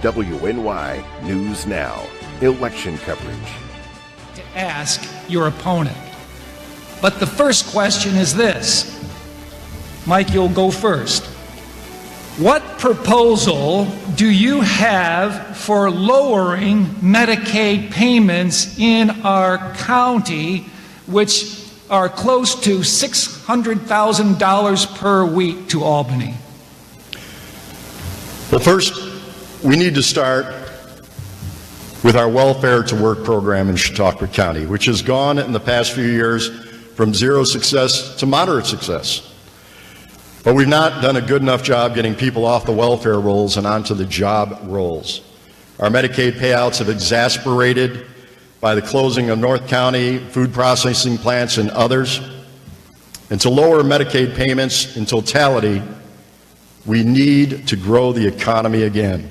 WNY News Now, election coverage. To ask your opponent. But the first question is this. Mike, you'll go first. What proposal do you have for lowering Medicaid payments in our county, which are close to $600,000 per week to Albany? Well, first, we need to start with our Welfare to Work program in Chautauqua County, which has gone in the past few years from zero success to moderate success. But we've not done a good enough job getting people off the welfare rolls and onto the job rolls. Our Medicaid payouts have exasperated by the closing of North County food processing plants and others. And to lower Medicaid payments in totality, we need to grow the economy again.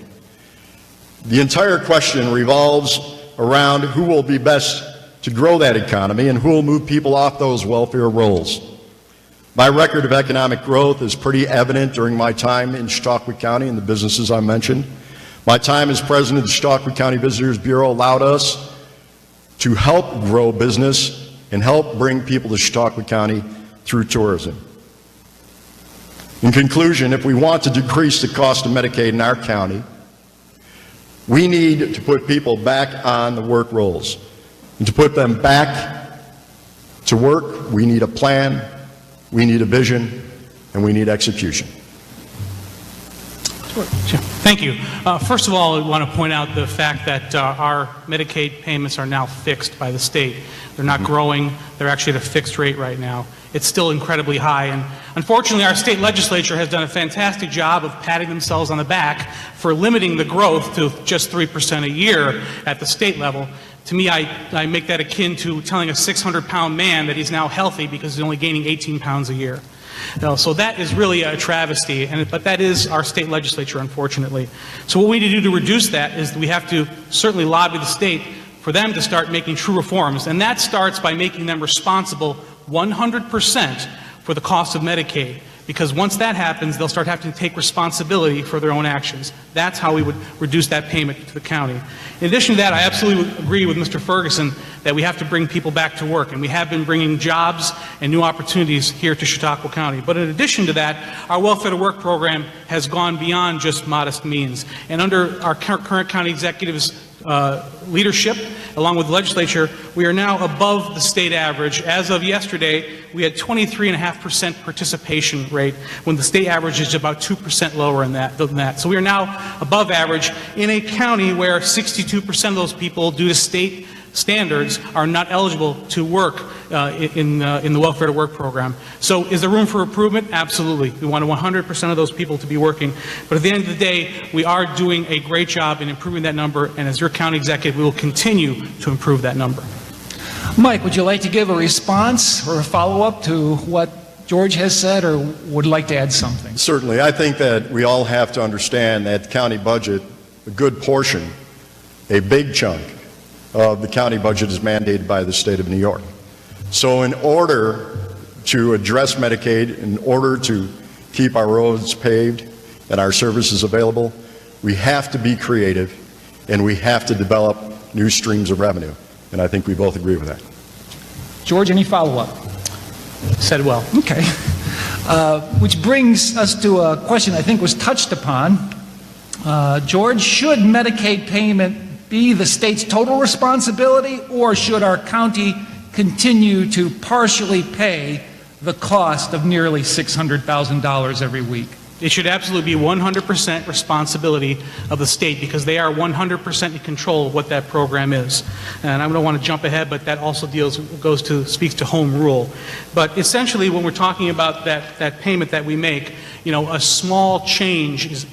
The entire question revolves around who will be best to grow that economy and who will move people off those welfare rolls. My record of economic growth is pretty evident during my time in Chautauqua County and the businesses I mentioned. My time as president of the Chautauqua County Visitors Bureau allowed us to help grow business and help bring people to Chautauqua County through tourism. In conclusion, if we want to decrease the cost of Medicaid in our county, we need to put people back on the work rolls. And to put them back to work, we need a plan, we need a vision, and we need execution. Sure. Thank you. First of all, I want to point out the fact that our Medicaid payments are now fixed by the state. They're not growing. They're actually at a fixed rate right now. It's still incredibly high. And unfortunately, our state legislature has done a fantastic job of patting themselves on the back for limiting the growth to just 3% a year at the state level. To me, I make that akin to telling a 600-pound man that he's now healthy because he's only gaining 18 pounds a year. So that is really a travesty, but that is our state legislature, unfortunately. So what we need to do to reduce that is we have to certainly lobby the state for them to start making true reforms, and that starts by making them responsible 100% for the cost of Medicaid. Because once that happens, they'll start having to take responsibility for their own actions. That's how we would reduce that payment to the county. In addition to that, I absolutely agree with Mr. Ferguson that we have to bring people back to work, and we have been bringing jobs and new opportunities here to Chautauqua County. But in addition to that, our Welfare to Work program has gone beyond just modest means. And under our current county executive's leadership, along with the legislature, we are now above the state average. As of yesterday, we had 23.5% participation rate, when the state average is about 2% lower than that. So we are now above average in a county where 62% of those people, due to state standards, are not eligible to work in the Welfare to Work program. So is there room for improvement? Absolutely. We want 100% of those people to be working. But at the end of the day, we are doing a great job in improving that number, and as your county executive, we will continue to improve that number. Mike, would you like to give a response or a follow-up to what George has said, or would like to add something? Certainly. I think that we all have to understand that the county budget, a good portion, a big chunk of the county budget is mandated by the state of New York. So in order to address Medicaid, in order to keep our roads paved and our services available, we have to be creative and we have to develop new streams of revenue. And I think we both agree with that. George, any follow-up? Said well. Okay. Which brings us to a question I think was touched upon. George, should Medicaid payment be the state's total responsibility, or should our county continue to partially pay the cost of nearly $600,000 every week? It should absolutely be 100% responsibility of the state, because they are 100% in control of what that program is. And I don't want to jump ahead, but that also speaks to home rule. But essentially, when we're talking about that payment that we make, a small change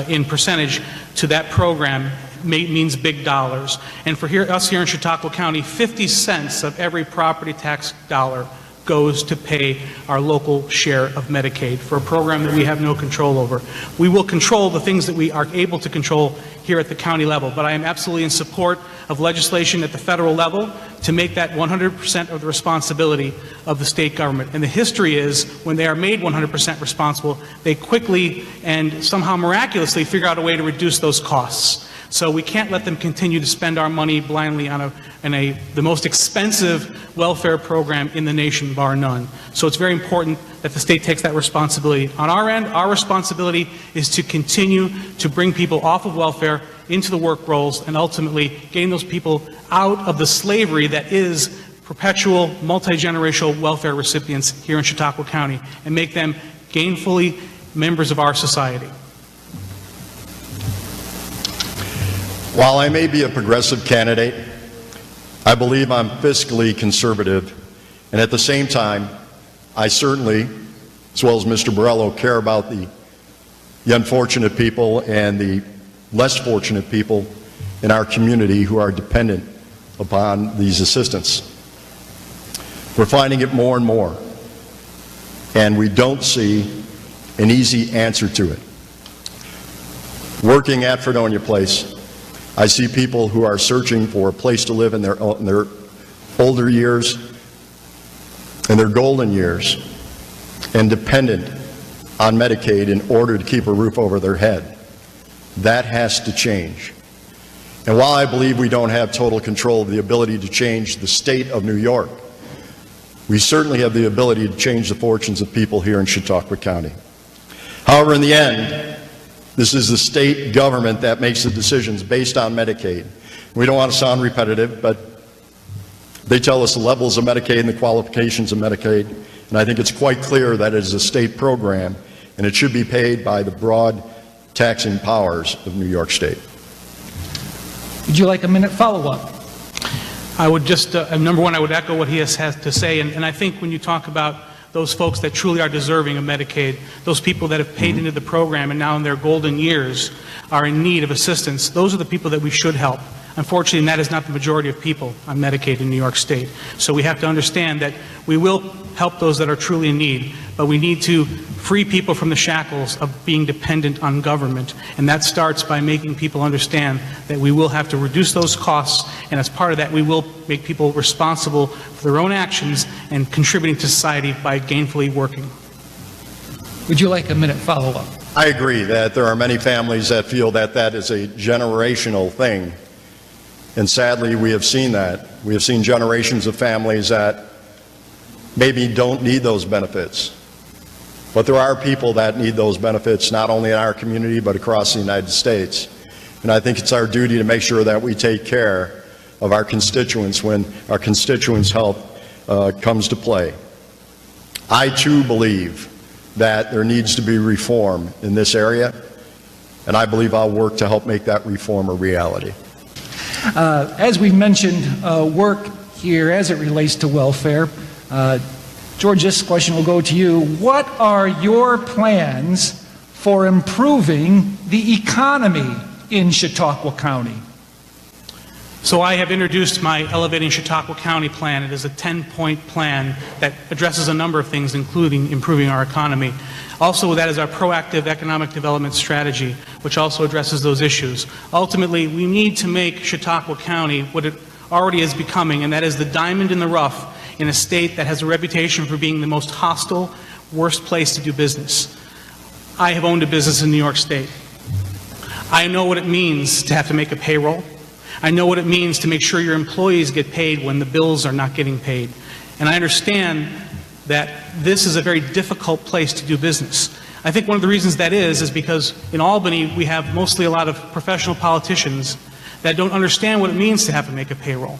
in percentage to that program means big dollars. And for us here in Chautauqua County, 50 cents of every property tax dollar goes to pay our local share of Medicaid for a program that we have no control over. We will control the things that we are able to control here at the county level, but I am absolutely in support of legislation at the federal level to make that 100% of the responsibility of the state government. And the history is, when they are made 100% responsible, they quickly and somehow miraculously figure out a way to reduce those costs. So we can't let them continue to spend our money blindly on the most expensive welfare program in the nation, bar none. So it's very important that the state takes that responsibility. On our end, our responsibility is to continue to bring people off of welfare into the work roles and ultimately getting those people out of the slavery that is perpetual, multi-generational welfare recipients here in Chautauqua County and make them gainfully members of our society. While I may be a progressive candidate, I believe I'm fiscally conservative, and at the same time, I certainly, as well as Mr. Borrello, care about the unfortunate people and the less fortunate people in our community who are dependent upon these assistance. We're finding it more and more, and we don't see an easy answer to it. Working at Fredonia Place, I see people who are searching for a place to live in their older years, in their golden years, and dependent on Medicaid in order to keep a roof over their head. That has to change. And while I believe we don't have total control of the ability to change the state of New York, we certainly have the ability to change the fortunes of people here in Chautauqua County. However, in the end, this is the state government that makes the decisions based on Medicaid. We don't want to sound repetitive, but they tell us the levels of Medicaid and the qualifications of Medicaid, and I think it's quite clear that it is a state program, and it should be paid by the broad taxing powers of New York State. Would you like a minute follow-up? I would just, number one, I would echo what he has to say, and I think when you talk about those folks that truly are deserving of Medicaid, those people that have paid into the program and now in their golden years are in need of assistance, those are the people that we should help. Unfortunately, that is not the majority of people on Medicaid in New York State. So we have to understand that we will help those that are truly in need, but we need to free people from the shackles of being dependent on government. And that starts by making people understand that we will have to reduce those costs, and as part of that, we will make people responsible for their own actions and contributing to society by gainfully working. Would you like a minute follow-up? I agree that there are many families that feel that that is a generational thing. And sadly, we have seen that. We have seen generations of families that maybe don't need those benefits. But there are people that need those benefits not only in our community but across the United States. And I think it's our duty to make sure that we take care of our constituents when our constituents' health comes to play. I too believe that there needs to be reform in this area, and I believe I'll work to help make that reform a reality. As we mentioned, work here as it relates to welfare. George, this question will go to you. What are your plans for improving the economy in Chautauqua County? So I have introduced my Elevating Chautauqua County plan. It is a 10-point plan that addresses a number of things, including improving our economy. Also, that is our proactive economic development strategy, which also addresses those issues. Ultimately, we need to make Chautauqua County what it already is becoming, and that is the diamond in the rough in a state that has a reputation for being the most hostile, worst place to do business. I have owned a business in New York State. I know what it means to have to make a payroll. I know what it means to make sure your employees get paid when the bills are not getting paid. And I understand that this is a very difficult place to do business. I think one of the reasons that is because in Albany we have mostly a lot of professional politicians that don't understand what it means to have to make a payroll.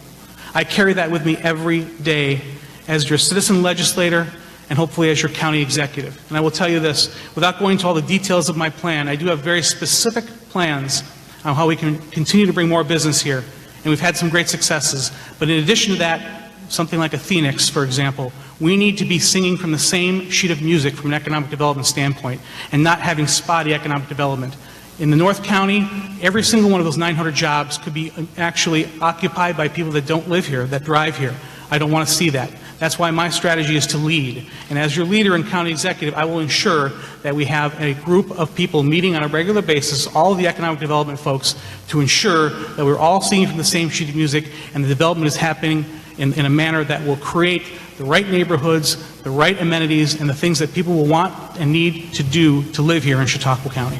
I carry that with me every day as your citizen legislator and hopefully as your county executive. And I will tell you this, without going into all the details of my plan, I do have very specific plans on how we can continue to bring more business here. And we've had some great successes. But in addition to that, something like a Phoenix, for example, we need to be singing from the same sheet of music from an economic development standpoint and not having spotty economic development. In the North County, every single one of those 900 jobs could be actually occupied by people that don't live here, that drive here. I don't want to see that. That's why my strategy is to lead. And as your leader and county executive, I will ensure that we have a group of people meeting on a regular basis, all of the economic development folks, to ensure that we're all singing from the same sheet of music and the development is happening in a manner that will create the right neighborhoods, the right amenities, and the things that people will want and need to do to live here in Chautauqua County.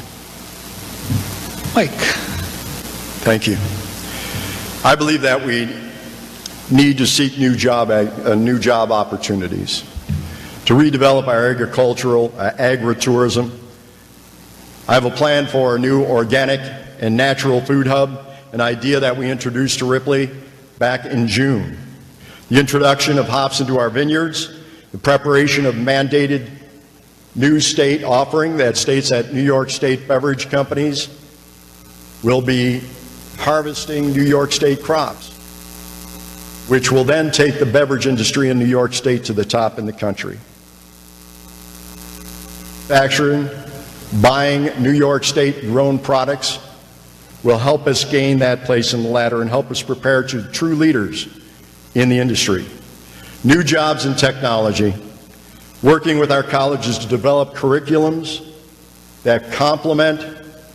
Mike. Thank you. I believe that we need to seek new job opportunities, to redevelop our agricultural, agritourism. I have a plan for a new organic and natural food hub, an idea that we introduced to Ripley back in June. The introduction of hops into our vineyards, the preparation of mandated new state offering that states that New York State beverage companies will be harvesting New York State crops, which will then take the beverage industry in New York State to the top in the country. Manufacturing, buying New York State grown products will help us gain that place in the ladder and help us prepare to true leaders in the industry. New jobs in technology, working with our colleges to develop curriculums that complement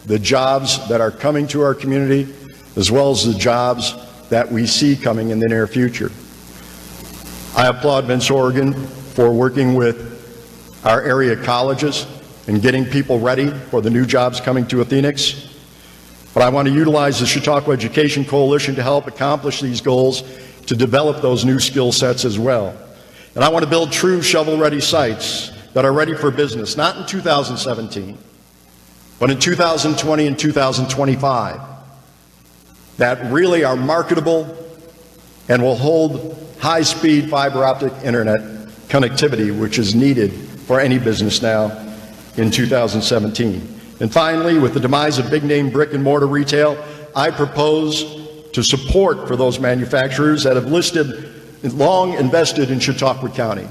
the jobs that are coming to our community, as well as the jobs that we see coming in the near future. I applaud Vince Oregon for working with our area colleges and getting people ready for the new jobs coming to Phoenix. But I want to utilize the Chautauqua Education Coalition to help accomplish these goals, to develop those new skill sets as well. And I want to build true shovel-ready sites that are ready for business, not in 2017, but in 2020 and 2025, that really are marketable and will hold high-speed fiber optic internet connectivity, which is needed for any business now in 2017. And finally, with the demise of big-name brick-and-mortar retail, I propose to support for those manufacturers that have long invested in Chautauqua County,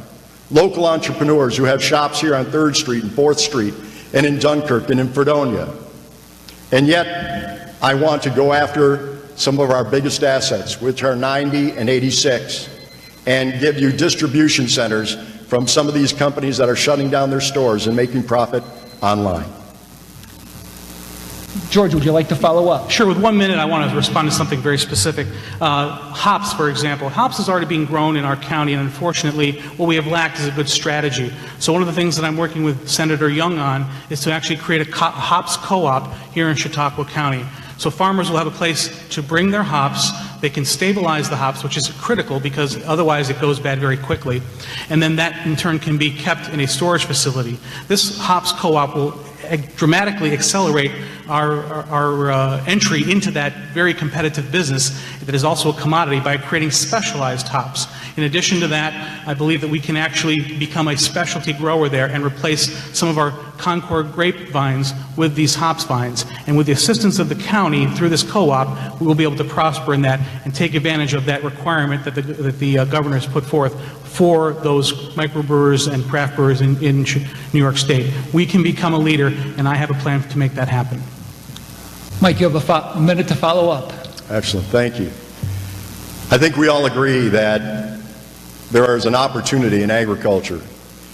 local entrepreneurs who have shops here on 3rd Street and 4th Street and in Dunkirk and in Fredonia. And yet, I want to go after some of our biggest assets, which are 90 and 86, and give you distribution centers from some of these companies that are shutting down their stores and making profit online. George, would you like to follow up? Sure. With 1 minute, I want to respond to something very specific. Hops, for example. Hops is already being grown in our county, and unfortunately, what we have lacked is a good strategy. So one of the things that I'm working with Senator Young on is to actually create a hops co-op here in Chautauqua County. So farmers will have a place to bring their hops. They can stabilize the hops, which is critical because otherwise it goes bad very quickly. And then that, in turn, can be kept in a storage facility. This hops co-op will dramatically accelerate our entry into that very competitive business that is also a commodity by creating specialized hops. In addition to that, I believe that we can actually become a specialty grower there and replace some of our Concord grapevines with these hops vines. And with the assistance of the county through this co-op, we will be able to prosper in that and take advantage of that requirement that the governor has put forth for those microbrewers and craft brewers in New York State. We can become a leader, and I have a plan to make that happen. Mike, you have a minute to follow up. Excellent. Thank you. I think we all agree that there is an opportunity in agriculture,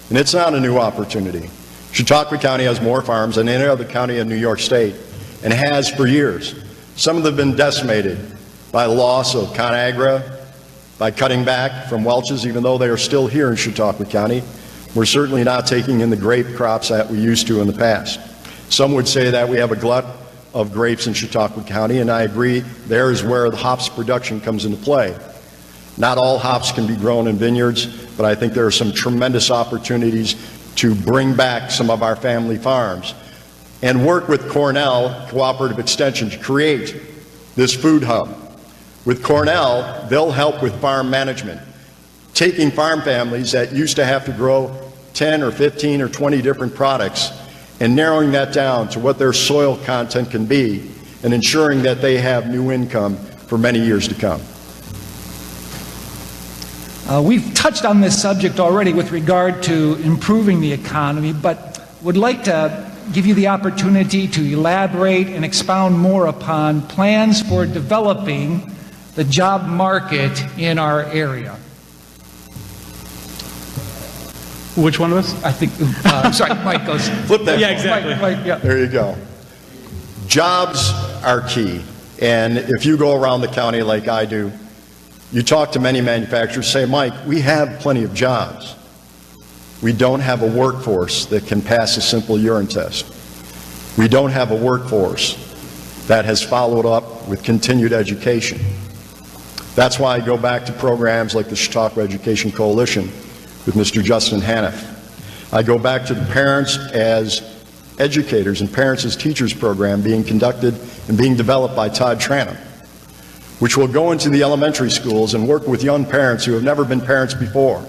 and it's not a new opportunity. Chautauqua County has more farms than any other county in New York State, and has for years. Some of them have been decimated by the loss of ConAgra, by cutting back from Welch's, even though they are still here in Chautauqua County. We're certainly not taking in the grape crops that we used to in the past. Some would say that we have a glut of grapes in Chautauqua County, and I agree there is where the hops production comes into play. Not all hops can be grown in vineyards, but I think there are some tremendous opportunities to bring back some of our family farms and work with Cornell Cooperative Extension to create this food hub. With Cornell, they'll help with farm management, taking farm families that used to have to grow 10 or 15 or 20 different products and narrowing that down to what their soil content can be and ensuring that they have new income for many years to come. We've touched on this subject already with regard to improving the economy, but would like to give you the opportunity to elaborate and expound more upon plans for developing the job market in our area. Which one of us? I think, sorry, Mike goes. Flip that. Yeah, phone. exactly. Mike, yeah. There you go. Jobs are key. And if you go around the county like I do, you talk to many manufacturers, say, Mike, we have plenty of jobs. We don't have a workforce that can pass a simple urine test. We don't have a workforce that has followed up with continued education. That's why I go back to programs like the Chautauqua Education Coalition with Mr. Justin Haniff. I go back to the Parents as Educators and Parents as Teachers program being conducted and being developed by Todd Tranum, which will go into the elementary schools and work with young parents who have never been parents before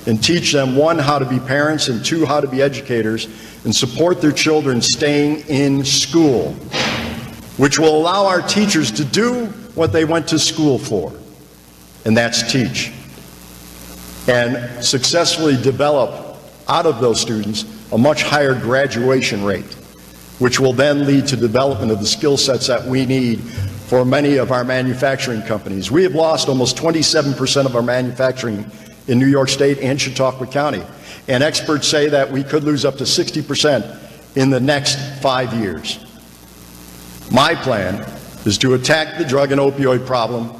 and teach them, one, how to be parents, and two, how to be educators, and support their children staying in school, which will allow our teachers to do what they went to school for, and that's teach, and successfully develop out of those students a much higher graduation rate, which will then lead to development of the skill sets that we need for many of our manufacturing companies. We have lost almost 27% of our manufacturing in New York State and Chautauqua County, and experts say that we could lose up to 60% in the next 5 years. My plan is to attack the drug and opioid problem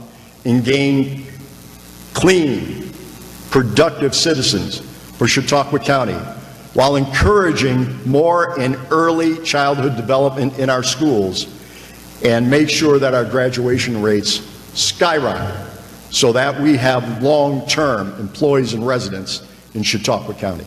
and gain clean, productive citizens for Chautauqua County, while encouraging more in early childhood development in our schools, and make sure that our graduation rates skyrocket so that we have long-term employees and residents in Chautauqua County.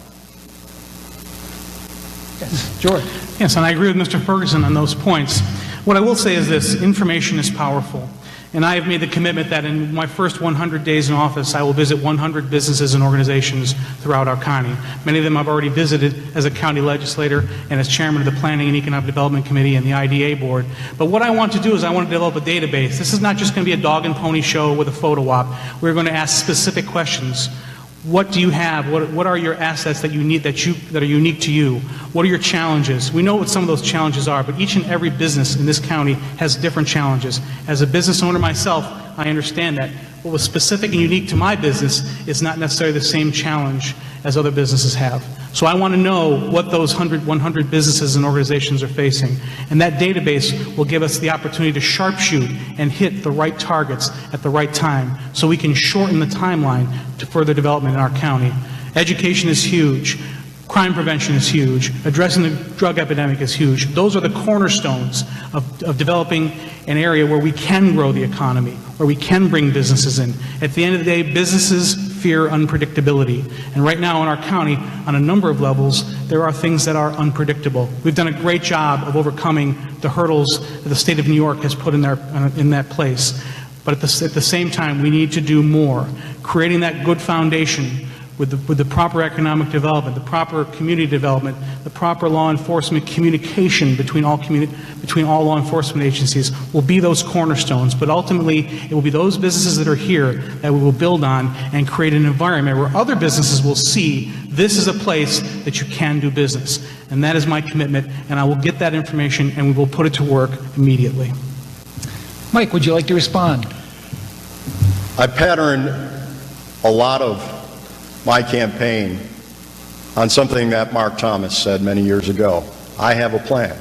Yes, George. Yes, and I agree with Mr. Ferguson on those points. What I will say is this: information is powerful. And I have made the commitment that in my first 100 days in office, I will visit 100 businesses and organizations throughout our county. Many of them I've already visited as a county legislator and as chairman of the Planning and Economic Development Committee and the IDA board. But what I want to do is I want to develop a database. This is not just going to be a dog and pony show with a photo op. We're going to ask specific questions. What do you have? What are your assets that you need, that are unique to you? What are your challenges? We know what some of those challenges are, but each and every business in this county has different challenges. As a business owner myself, I understand that. What was specific and unique to my business is not necessarily the same challenge as other businesses have. So I want to know what those 100 businesses and organizations are facing. And that database will give us the opportunity to sharpshoot and hit the right targets at the right time so we can shorten the timeline to further development in our county. Education is huge. Crime prevention is huge. Addressing the drug epidemic is huge. Those are the cornerstones of developing an area where we can grow the economy, where we can bring businesses in. At the end of the day, businesses fear unpredictability. And right now in our county, on a number of levels, there are things that are unpredictable. We've done a great job of overcoming the hurdles that the state of New York has put in that place. But at the same time, we need to do more, creating that good foundation with the proper economic development, the proper community development, the proper law enforcement communication between all law enforcement agencies will be those cornerstones. But ultimately, it will be those businesses that are here that we will build on and create an environment where other businesses will see this is a place that you can do business. And that is my commitment, and I will get that information and we will put it to work immediately. Mike, would you like to respond? I patterned a lot of my campaign on something that Mark Thomas said many years ago. I have a plan.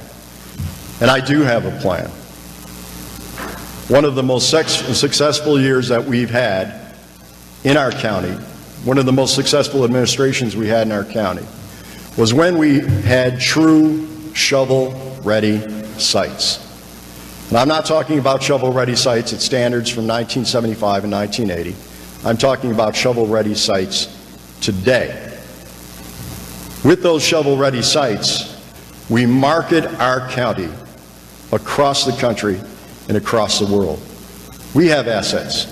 And I do have a plan. One of the most successful years that we've had in our county, one of the most successful administrations we had in our county, was when we had true shovel-ready sites. And I'm not talking about shovel-ready sites at standards from 1975 and 1980. I'm talking about shovel-ready sites today. With those shovel-ready sites, we market our county across the country and across the world. We have assets.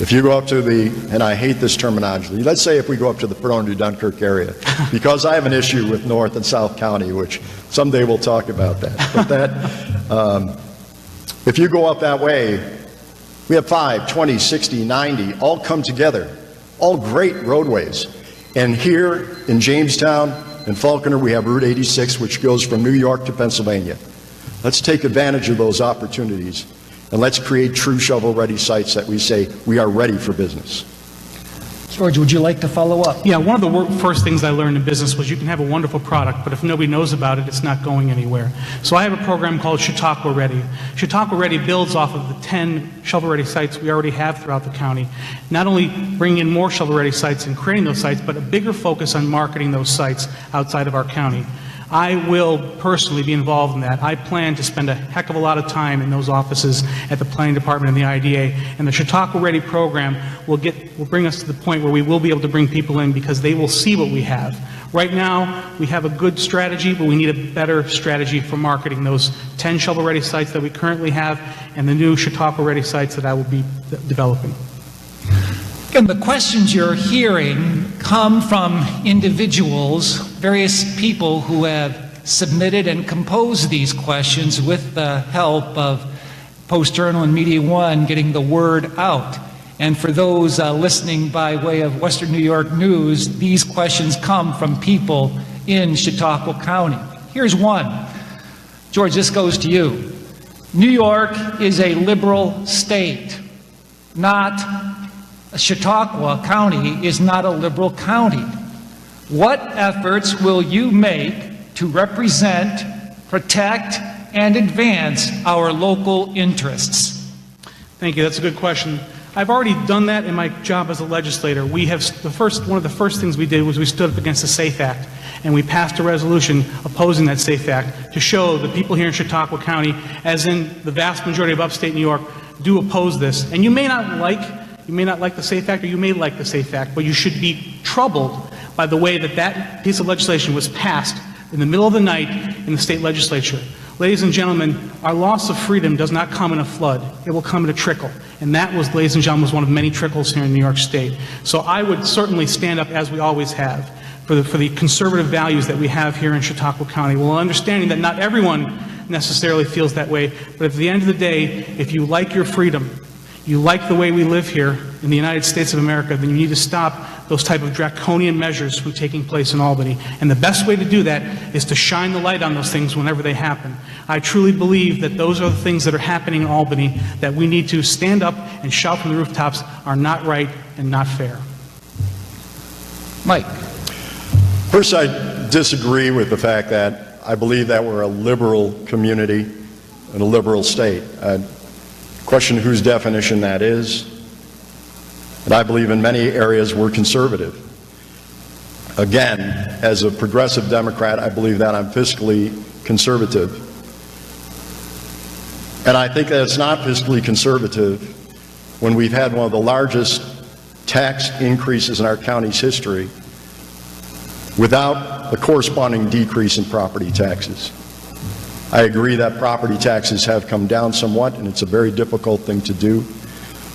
If you go up to and I hate this terminology, let's say if we go up to the Pahrumee-Dunkirk area, because I have an issue with North and South County, which someday we'll talk about that. But if you go up that way, we have 5, 20, 60, 90, all come together. All great roadways. And here in Jamestown and Falconer, we have Route 86, which goes from New York to Pennsylvania. Let's take advantage of those opportunities, and let's create true shovel-ready sites that we say we are ready for business. George, would you like to follow up? Yeah, one of the first things I learned in business was you can have a wonderful product, but if nobody knows about it, it's not going anywhere. So I have a program called Chautauqua Ready. Chautauqua Ready builds off of the 10 shovel-ready sites we already have throughout the county. Not only bringing in more shovel-ready sites and creating those sites, but a bigger focus on marketing those sites outside of our county. I will personally be involved in that. I plan to spend a heck of a lot of time in those offices at the Planning Department and the IDA, and the Chautauqua Ready program will bring us to the point where we will be able to bring people in because they will see what we have. Right now, we have a good strategy, but we need a better strategy for marketing those 10 shovel-ready sites that we currently have and the new Chautauqua-ready sites that I will be developing. Again, the questions you're hearing come from individuals, various people who have submitted and composed these questions with the help of Post-Journal and Media One getting the word out. And for those listening by way of Western New York News, these questions come from people in Chautauqua County. Here's one. George, this goes to you. New York is a liberal state, Chautauqua County is not a liberal county. What efforts will you make to represent, protect, and advance our local interests? Thank you. That's a good question. I've already done that in my job as a legislator. One of the first things we did was we stood up against the SAFE Act, and we passed a resolution opposing that SAFE Act to show the people here in Chautauqua County, as in the vast majority of upstate New York, do oppose this. And you may not like the SAFE Act, or you may like the SAFE Act, but you should be troubled by the way that piece of legislation was passed in the middle of the night in the state legislature. Ladies and gentlemen, our loss of freedom does not come in a flood. It will come in a trickle. And that was, ladies and gentlemen, was one of many trickles here in New York State. So I would certainly stand up, as we always have, for the conservative values that we have here in Chautauqua County, while understanding that not everyone necessarily feels that way. But at the end of the day, if you like your freedom, you like the way we live here in the United States of America, then you need to stop those type of draconian measures from taking place in Albany. And the best way to do that is to shine the light on those things whenever they happen. I truly believe that those are the things that are happening in Albany that we need to stand up and shout from the rooftops are not right and not fair. Mike. First, I disagree with the fact that I believe that we're a liberal community and a liberal state. Question whose definition that is. And I believe in many areas we're conservative. Again, as a progressive Democrat, I believe that I'm fiscally conservative. And I think that it's not fiscally conservative when we've had one of the largest tax increases in our county's history without a corresponding decrease in property taxes. I agree that property taxes have come down somewhat, and it's a very difficult thing to do,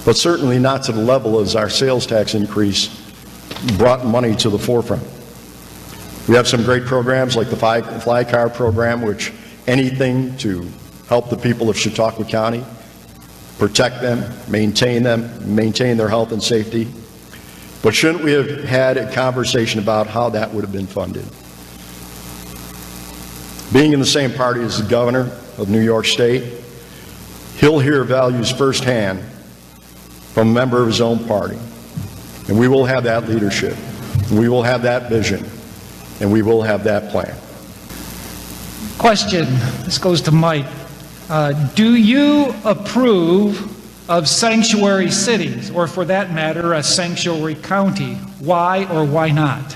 but certainly not to the level as our sales tax increase brought money to the forefront. We have some great programs like the Fly Car program, which anything to help the people of Chautauqua County, protect them, maintain their health and safety. But shouldn't we have had a conversation about how that would have been funded? Being in the same party as the governor of New York State, he'll hear values firsthand from a member of his own party. And we will have that leadership, and we will have that vision, and we will have that plan. Question, this goes to Mike. Do you approve of sanctuary cities, or for that matter, a sanctuary county? Why or why not?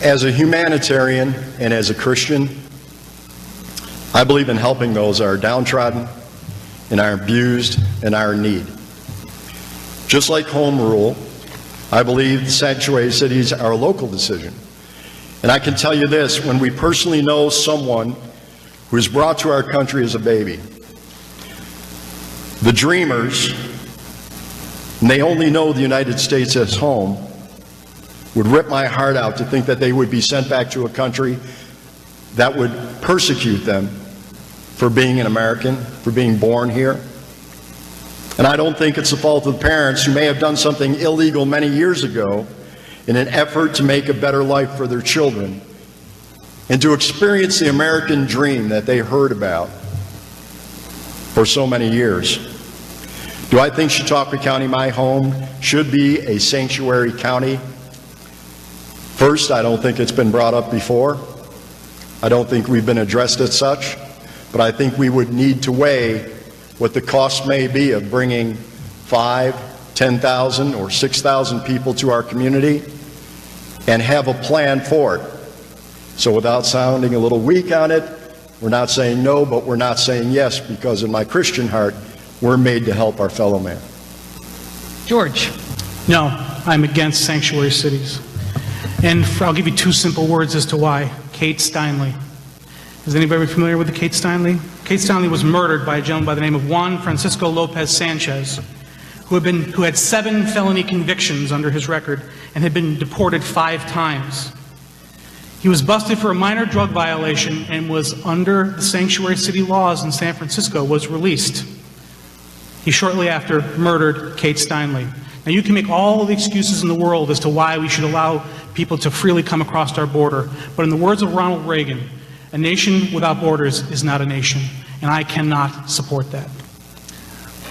As a humanitarian and as a Christian, I believe in helping those that are downtrodden and are abused and are in need. Just like home rule, I believe the sanctuary cities are a local decision. And I can tell you this, when we personally know someone who was brought to our country as a baby, the dreamers, and they only know the United States as home, would rip my heart out to think that they would be sent back to a country that would persecute them for being an American, for being born here. And I don't think it's the fault of the parents who may have done something illegal many years ago in an effort to make a better life for their children and to experience the American dream that they heard about for so many years. Do I think Chautauqua County, my home, should be a sanctuary county? First, I don't think it's been brought up before. I don't think we've been addressed as such, but I think we would need to weigh what the cost may be of bringing 5, 10,000 or 6,000 people to our community and have a plan for it. So without sounding a little weak on it, we're not saying no, but we're not saying yes, because in my Christian heart, we're made to help our fellow man. George. No, I'm against sanctuary cities. And I'll give you 2 simple words as to why. Kate Steinle. Is anybody familiar with the Kate Steinle? Kate Steinle was murdered by a gentleman by the name of Juan Francisco Lopez Sanchez, who had 7 felony convictions under his record and had been deported 5 times. He was busted for a minor drug violation and was under the sanctuary city laws in San Francisco, was released. He shortly after murdered Kate Steinle. Now, you can make all the excuses in the world as to why we should allow people to freely come across our border, but in the words of Ronald Reagan, a nation without borders is not a nation, and I cannot support that.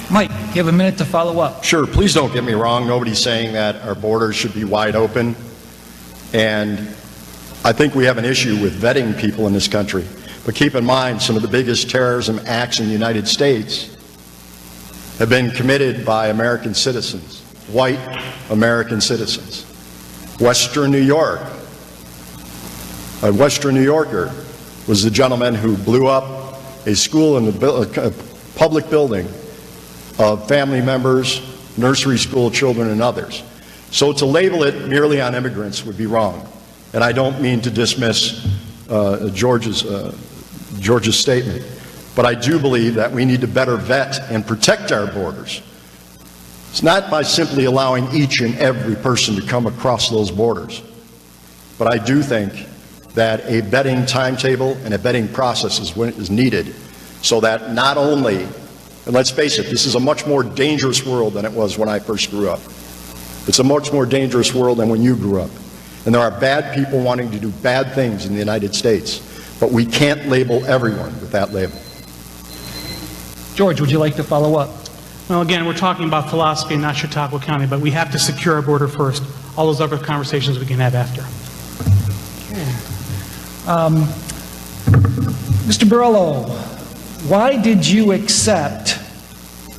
Mike, you have a minute to follow up. Sure, please don't get me wrong. Nobody's saying that our borders should be wide open, and I think we have an issue with vetting people in this country. But keep in mind, some of the biggest terrorism acts in the United States have been committed by American citizens, white American citizens. Western New York, a Western New Yorker was the gentleman who blew up a school in a public building of family members, nursery school children, and others. So to label it merely on immigrants would be wrong. And I don't mean to dismiss George's statement, but I do believe that we need to better vet and protect our borders. It's not by simply allowing each and every person to come across those borders, but I do think that a vetting timetable and a vetting process is needed, so that not only, and let's face it, this is a much more dangerous world than it was when I first grew up. It's a much more dangerous world than when you grew up. And there are bad people wanting to do bad things in the United States, but we can't label everyone with that label. George, would you like to follow up? Well, again, we're talking about philosophy and not Chautauqua County, but we have to secure our border first. All those other conversations we can have after. Mr. Barillo, why did you accept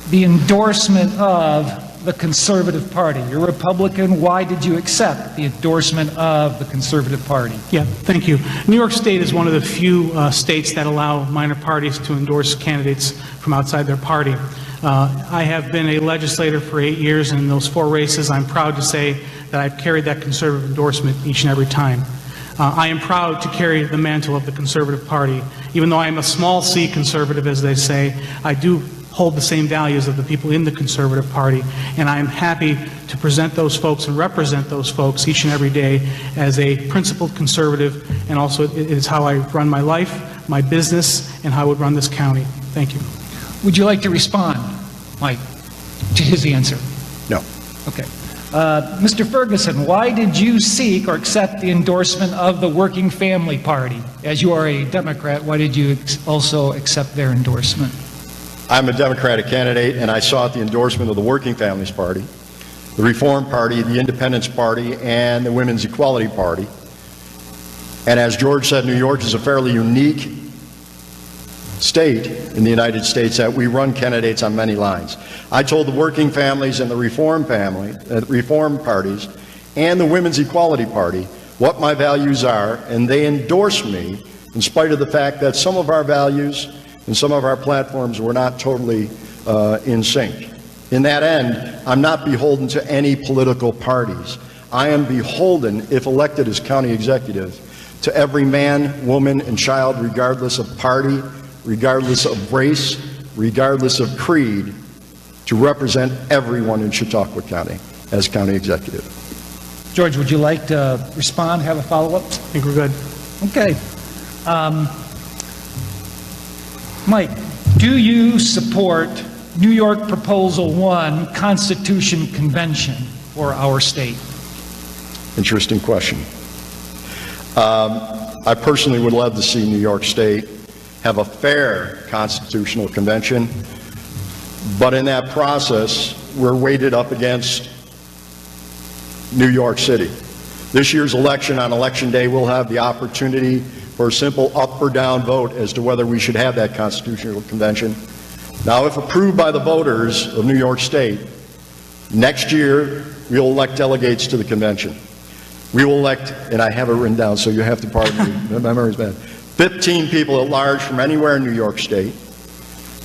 the endorsement of the Conservative Party? You're Republican. Why did you accept the endorsement of the Conservative Party? Yeah, thank you. New York State is one of the few states that allow minor parties to endorse candidates from outside their party. I have been a legislator for 8 years, and in those 4 races, I'm proud to say that I've carried that conservative endorsement each and every time. I am proud to carry the mantle of the Conservative Party. Even though I am a small C conservative, as they say, I do hold the same values of the people in the Conservative Party, and I am happy to present those folks and represent those folks each and every day as a principled conservative, and also it is how I run my life, my business, and how I would run this county. Thank you. Would you like to respond, Mike, to his answer? No. Okay. Mr. Ferguson, why did you seek or accept the endorsement of the Working Family Party? As you are a Democrat, why did you also accept their endorsement? I'm a Democratic candidate, and I sought the endorsement of the Working Families Party, the Reform Party, the Independence Party, and the Women's Equality Party. And as George said, New York is a fairly unique state in the United States that we run candidates on many lines. I told the Working Families and the Reform parties and the Women's Equality Party what my values are, and they endorsed me in spite of the fact that some of our values and some of our platforms were not totally in sync. In that end, I'm not beholden to any political parties. I am beholden, if elected as county executive, to every man, woman, and child, regardless of party, regardless of race, regardless of creed, to represent everyone in Chautauqua County as county executive. George, would you like to respond, have a follow-up? I think we're good. Okay. Mike, do you support New York Proposal 1 Constitution Convention for our state? Interesting question. I personally would love to see New York State have a fair constitutional convention, But in that process, we're weighted up against New York City. This year's election, on Election Day, we'll have the opportunity for a simple up or down vote as to whether we should have that constitutional convention. Now, if approved by the voters of New York State, next year we'll elect delegates to the convention. We will elect, and I have it written down, so you have to pardon me, my memory's bad, 15 people at large from anywhere in New York State.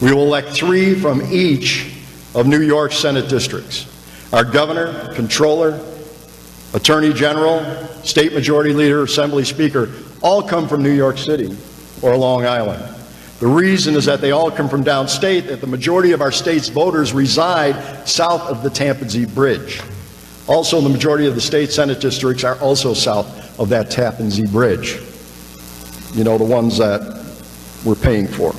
We will elect 3 from each of New York's Senate districts. Our governor, controller, attorney general, state majority leader, assembly speaker, all come from New York City or Long Island. The reason is that they all come from downstate, that the majority of our state's voters reside south of the Tappan Zee Bridge. Also, the majority of the state Senate districts are also south of that Tappan Zee Bridge. You know, the ones that we're paying for.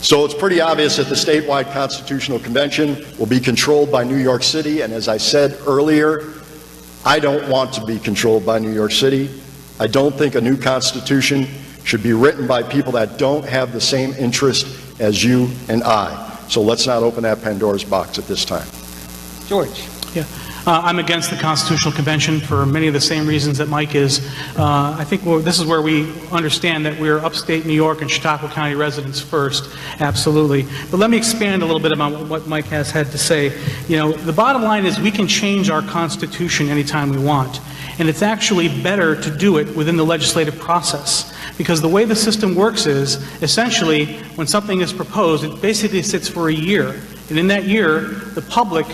So it's pretty obvious that the statewide constitutional convention will be controlled by New York City, and as I said earlier, I don't want to be controlled by New York City. I don't think a new constitution should be written by people that don't have the same interest as you and I. So let's not open that Pandora's box at this time. George. Yeah. I'm against the Constitutional Convention for many of the same reasons that Mike is. I think this is where we understand that we're upstate New York and Chautauqua County residents first, absolutely. But let me expand a little bit about what Mike has had to say. You know, the bottom line is we can change our Constitution anytime we want. And it's actually better to do it within the legislative process. Because the way the system works is, essentially, when something is proposed, it basically sits for a year. And in that year, the public,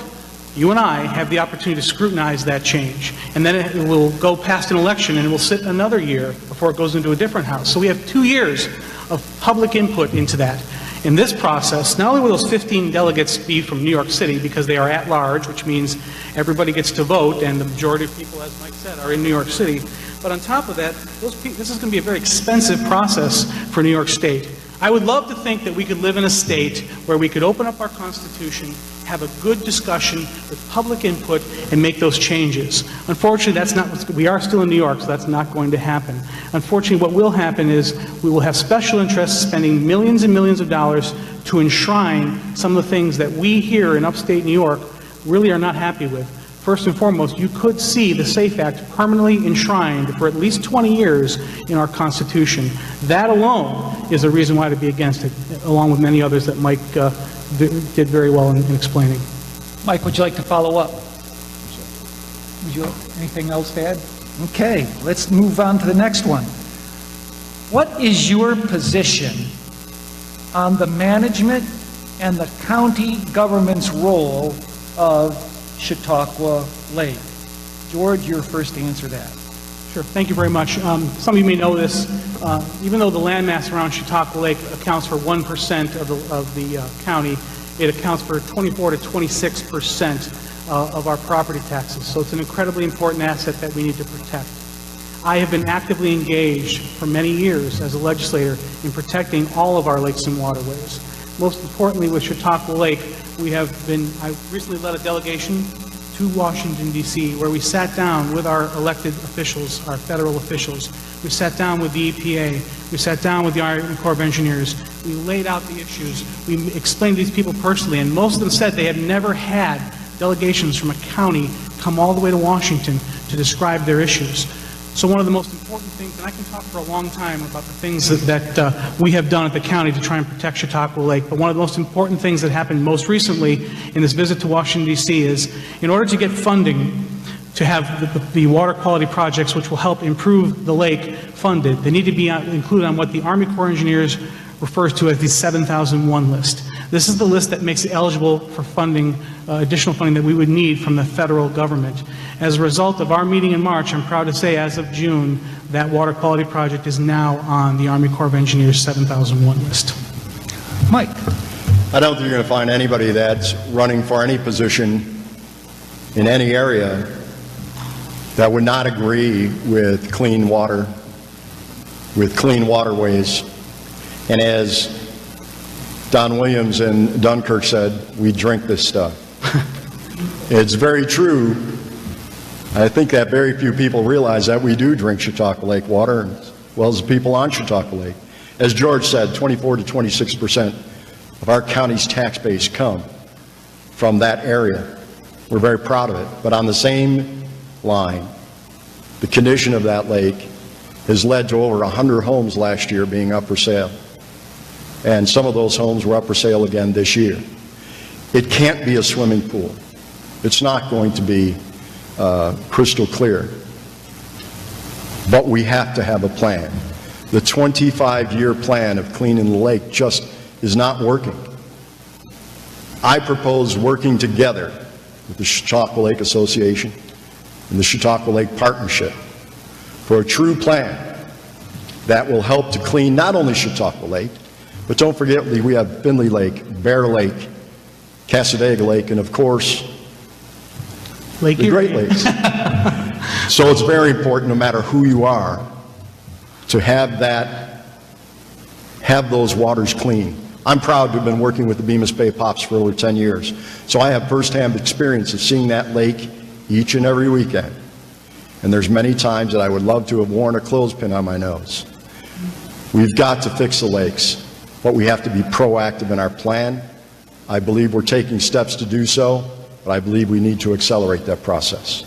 you and I, have the opportunity to scrutinize that change. And then it will go past an election and it will sit another year before it goes into a different house. So we have 2 years of public input into that. In this process, not only will those 15 delegates be from New York City because they are at large, which means everybody gets to vote and the majority of people, as Mike said, are in New York City, but on top of that, this is going to be a very expensive process for New York State. I would love to think that we could live in a state where we could open up our Constitution, have a good discussion with public input, and make those changes. Unfortunately, that's not. We are still in New York, so that's not going to happen. Unfortunately, what will happen is we will have special interests spending millions and millions of dollars to enshrine some of the things that we here in upstate New York really are not happy with. First and foremost, you could see the SAFE Act permanently enshrined for at least 20 years in our Constitution. That alone is a reason why to be against it, along with many others that Mike did very well in explaining. Mike, would you like to follow up? Would you anything else to add? Okay, let's move on to the next one. What is your position on the management and the county government's role of Chautauqua Lake? George, you're first to answer that. Sure. Thank you very much. Some of you may know this. Even though the landmass around Chautauqua Lake accounts for 1% of the county, it accounts for 24 to 26% of our property taxes. So it's an incredibly important asset that we need to protect. I have been actively engaged for many years as a legislator in protecting all of our lakes and waterways. Most importantly, with Chautauqua Lake, I recently led a delegation to Washington, D.C., where we sat down with our elected officials, our federal officials. We sat down with the EPA. We sat down with the Army Corps of Engineers. We laid out the issues. We explained to these people personally, and most of them said they had never had delegations from a county come all the way to Washington to describe their issues. So one of the most important things, and I can talk for a long time about the things that we have done at the county to try and protect Chautauqua Lake, but one of the most important things that happened most recently in this visit to Washington, D.C. is in order to get funding to have the water quality projects which will help improve the lake funded, they need to be included on what the Army Corps of Engineers refers to as the 7001 list. This is the list that makes it eligible for funding, additional funding that we would need from the federal government. As a result of our meeting in March, I'm proud to say as of June, that water quality project is now on the Army Corps of Engineers 7001 list. Mike. I don't think you're going to find anybody that's running for any position in any area that would not agree with clean water, with clean waterways. And as Don Williams in Dunkirk said, we drink this stuff. It's very true. I think that very few people realize that we do drink Chautauqua Lake water, as well as the people on Chautauqua Lake. As George said, 24 to 26% of our county's tax base come from that area. We're very proud of it. But on the same line, the condition of that lake has led to over 100 homes last year being up for sale. And some of those homes were up for sale again this year. It can't be a swimming pool. It's not going to be crystal clear. But we have to have a plan. The 25-year plan of cleaning the lake just is not working. I propose working together with the Chautauqua Lake Association and the Chautauqua Lake Partnership for a true plan that will help to clean not only Chautauqua Lake, but don't forget we have Finley Lake, Bear Lake, Cassadaga Lake, and of course, the Great Lakes. So it's very important, no matter who you are, to have those waters clean. I'm proud to have been working with the Bemis Bay Pops for over 10 years. So I have firsthand experience of seeing that lake each and every weekend. And there's many times that I would love to have worn a clothespin on my nose. We've got to fix the lakes, but we have to be proactive in our plan. I believe we're taking steps to do so, but I believe we need to accelerate that process.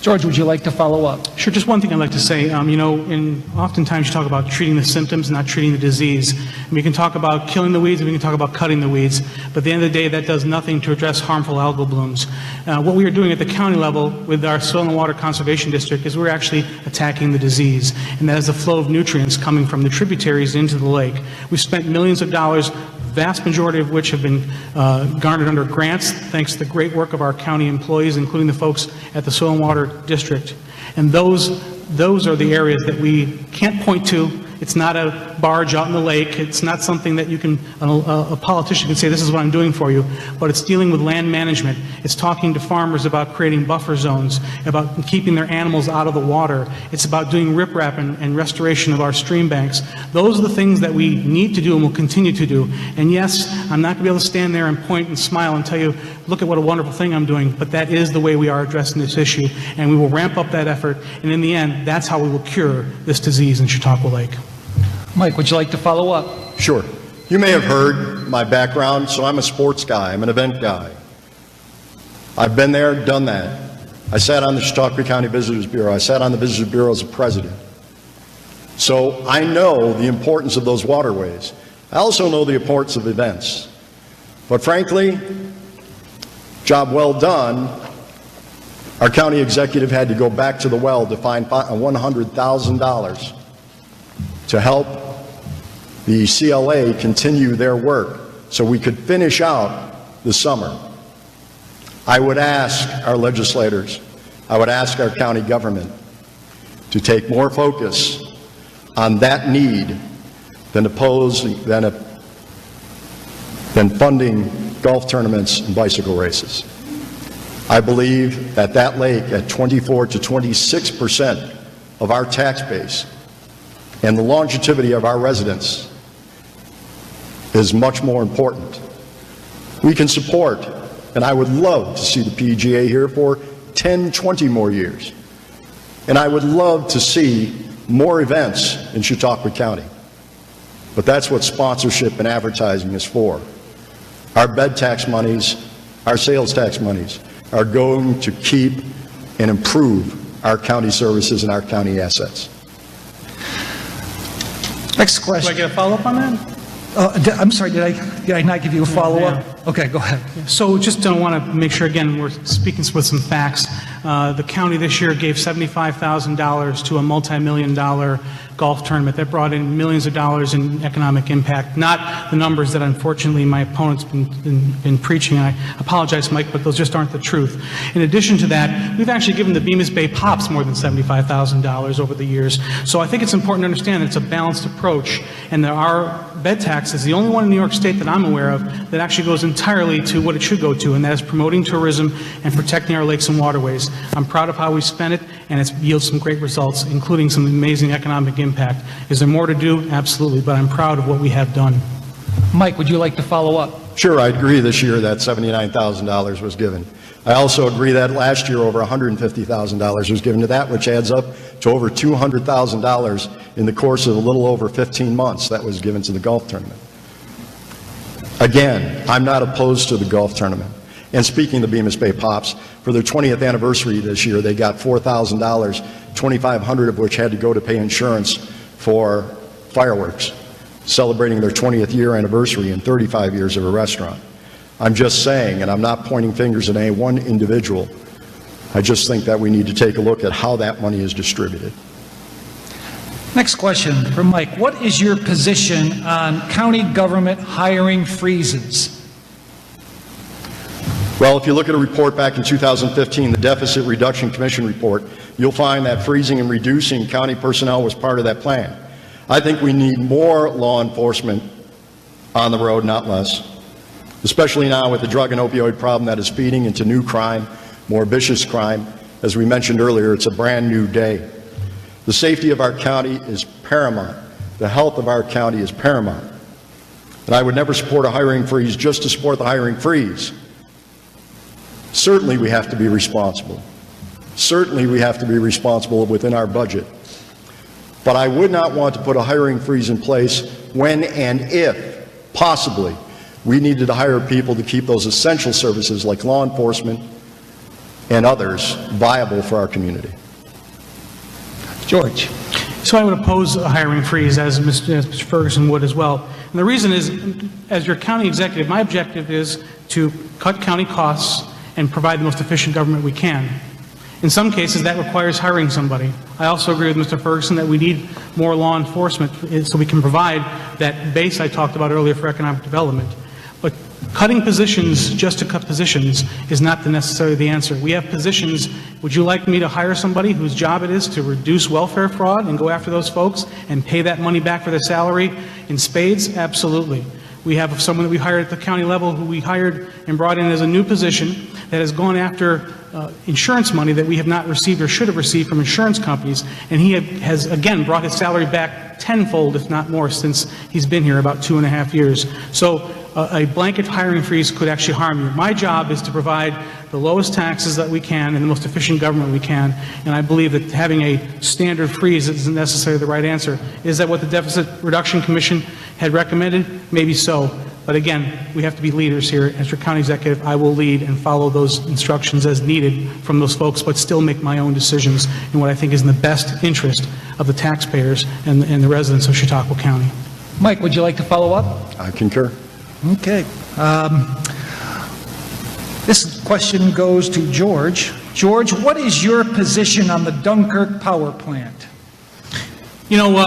George, would you like to follow up? Sure. Just one thing I'd like to say. Oftentimes you talk about treating the symptoms, not treating the disease. And we can talk about killing the weeds, and we can talk about cutting the weeds. But at the end of the day, that does nothing to address harmful algal blooms. What we are doing at the county level with our Soil and Water Conservation District is we're actually attacking the disease, and that is the flow of nutrients coming from the tributaries into the lake. We've spent millions of dollars, vast majority of which have been garnered under grants, thanks to the great work of our county employees, including the folks at the Soil and Water District. And those are the areas that we can't point to. It's not a barge out in the lake. It's not something that you can, a politician can say, this is what I'm doing for you. But it's dealing with land management. It's talking to farmers about creating buffer zones, about keeping their animals out of the water. It's about doing riprap and restoration of our stream banks. Those are the things that we need to do and will continue to do. And yes, I'm not going to be able to stand there and point and smile and tell you, look at what a wonderful thing I'm doing, but that is the way we are addressing this issue. And we will ramp up that effort. And in the end, that's how we will cure this disease in Chautauqua Lake. Mike, would you like to follow up? Sure. You may have heard my background, so I'm a sports guy. I'm an event guy. I've been there, done that. I sat on the Chautauqua County Visitors Bureau. I sat on the Visitors Bureau as a president. So I know the importance of those waterways. I also know the importance of events. But frankly, job well done, our county executive had to go back to the well to find $100,000 to help the CLA continue their work so we could finish out the summer. I would ask our legislators, I would ask our county government to take more focus on that need than funding golf tournaments and bicycle races. I believe that that lake at 24 to 26% of our tax base and the longevity of our residents is much more important. We can support, and I would love to see the PGA here for 10, 20 more years. And I would love to see more events in Chautauqua County. But that's what sponsorship and advertising is for. Our bed tax monies, our sales tax monies, are going to keep and improve our county services and our county assets. Next question. Do I get a follow-up on that? I'm sorry, did I not give you a follow-up? Yeah. Okay, go ahead. So just want to make sure, again, we're speaking with some facts. The county this year gave $75,000 to a multi-million-dollar golf tournament that brought in millions of dollars in economic impact, not the numbers that unfortunately my opponent's been preaching. I apologize, Mike, but those just aren't the truth. In addition to that, we've actually given the Bemis Bay Pops more than $75,000 over the years. So I think it's important to understand that it's a balanced approach, and there are bed tax is the only one in New York State that I'm aware of that actually goes entirely to what it should go to, and that is promoting tourism and protecting our lakes and waterways. I'm proud of how we spent it, and it's yields some great results, including some amazing economic impact. Is there more to do? Absolutely, but I'm proud of what we have done. Mike, would you like to follow up? Sure, I agree this year that $79,000 was given. I also agree that last year over $150,000 was given to that, which adds up to over $200,000 in the course of a little over 15 months that was given to the golf tournament. Again, I'm not opposed to the golf tournament. And speaking of the Bemis Bay Pops, for their 20th anniversary this year, they got $4,000, $2,500 of which had to go to pay insurance for fireworks, celebrating their 20th year anniversary and 35 years of a restaurant. I'm just saying, and I'm not pointing fingers at any one individual, I just think that we need to take a look at how that money is distributed. Next question from Mike. What is your position on county government hiring freezes? Well, if you look at a report back in 2015, the Deficit Reduction Commission report, you'll find that freezing and reducing county personnel was part of that plan. I think we need more law enforcement on the road, not less, especially now with the drug and opioid problem that is feeding into new crime, more vicious crime. As we mentioned earlier, it's a brand new day. The safety of our county is paramount. The health of our county is paramount. And I would never support a hiring freeze just to support the hiring freeze. Certainly we have to be responsible. Certainly we have to be responsible within our budget. But I would not want to put a hiring freeze in place when and if, possibly, we needed to hire people to keep those essential services like law enforcement and others viable for our community. George. So I would oppose a hiring freeze, as Mr. Ferguson would as well. And the reason is, as your county executive, my objective is to cut county costs and provide the most efficient government we can. In some cases, that requires hiring somebody. I also agree with Mr. Ferguson that we need more law enforcement so we can provide that base I talked about earlier for economic development. But cutting positions just to cut positions is not necessarily the answer. We have positions. Would you like me to hire somebody whose job it is to reduce welfare fraud and go after those folks and pay that money back for their salary in spades? Absolutely. We have someone that we hired at the county level who we hired and brought in as a new position that has gone after insurance money that we have not received or should have received from insurance companies, and he has again brought his salary back tenfold, if not more, since he's been here about 2.5 years. So a blanket hiring freeze could actually harm you. My job is to provide the lowest taxes that we can and the most efficient government we can, and I believe that having a standard freeze isn't necessarily the right answer. Is that what the Deficit Reduction Commission had recommended? Maybe so. But again, we have to be leaders here. As your county executive, I will lead and follow those instructions as needed from those folks, but still make my own decisions in what I think is in the best interest of the taxpayers and the residents of Chautauqua County. Mike, would you like to follow up? I concur. Okay. This question goes to George. George, what is your position on the Dunkirk power plant? You know,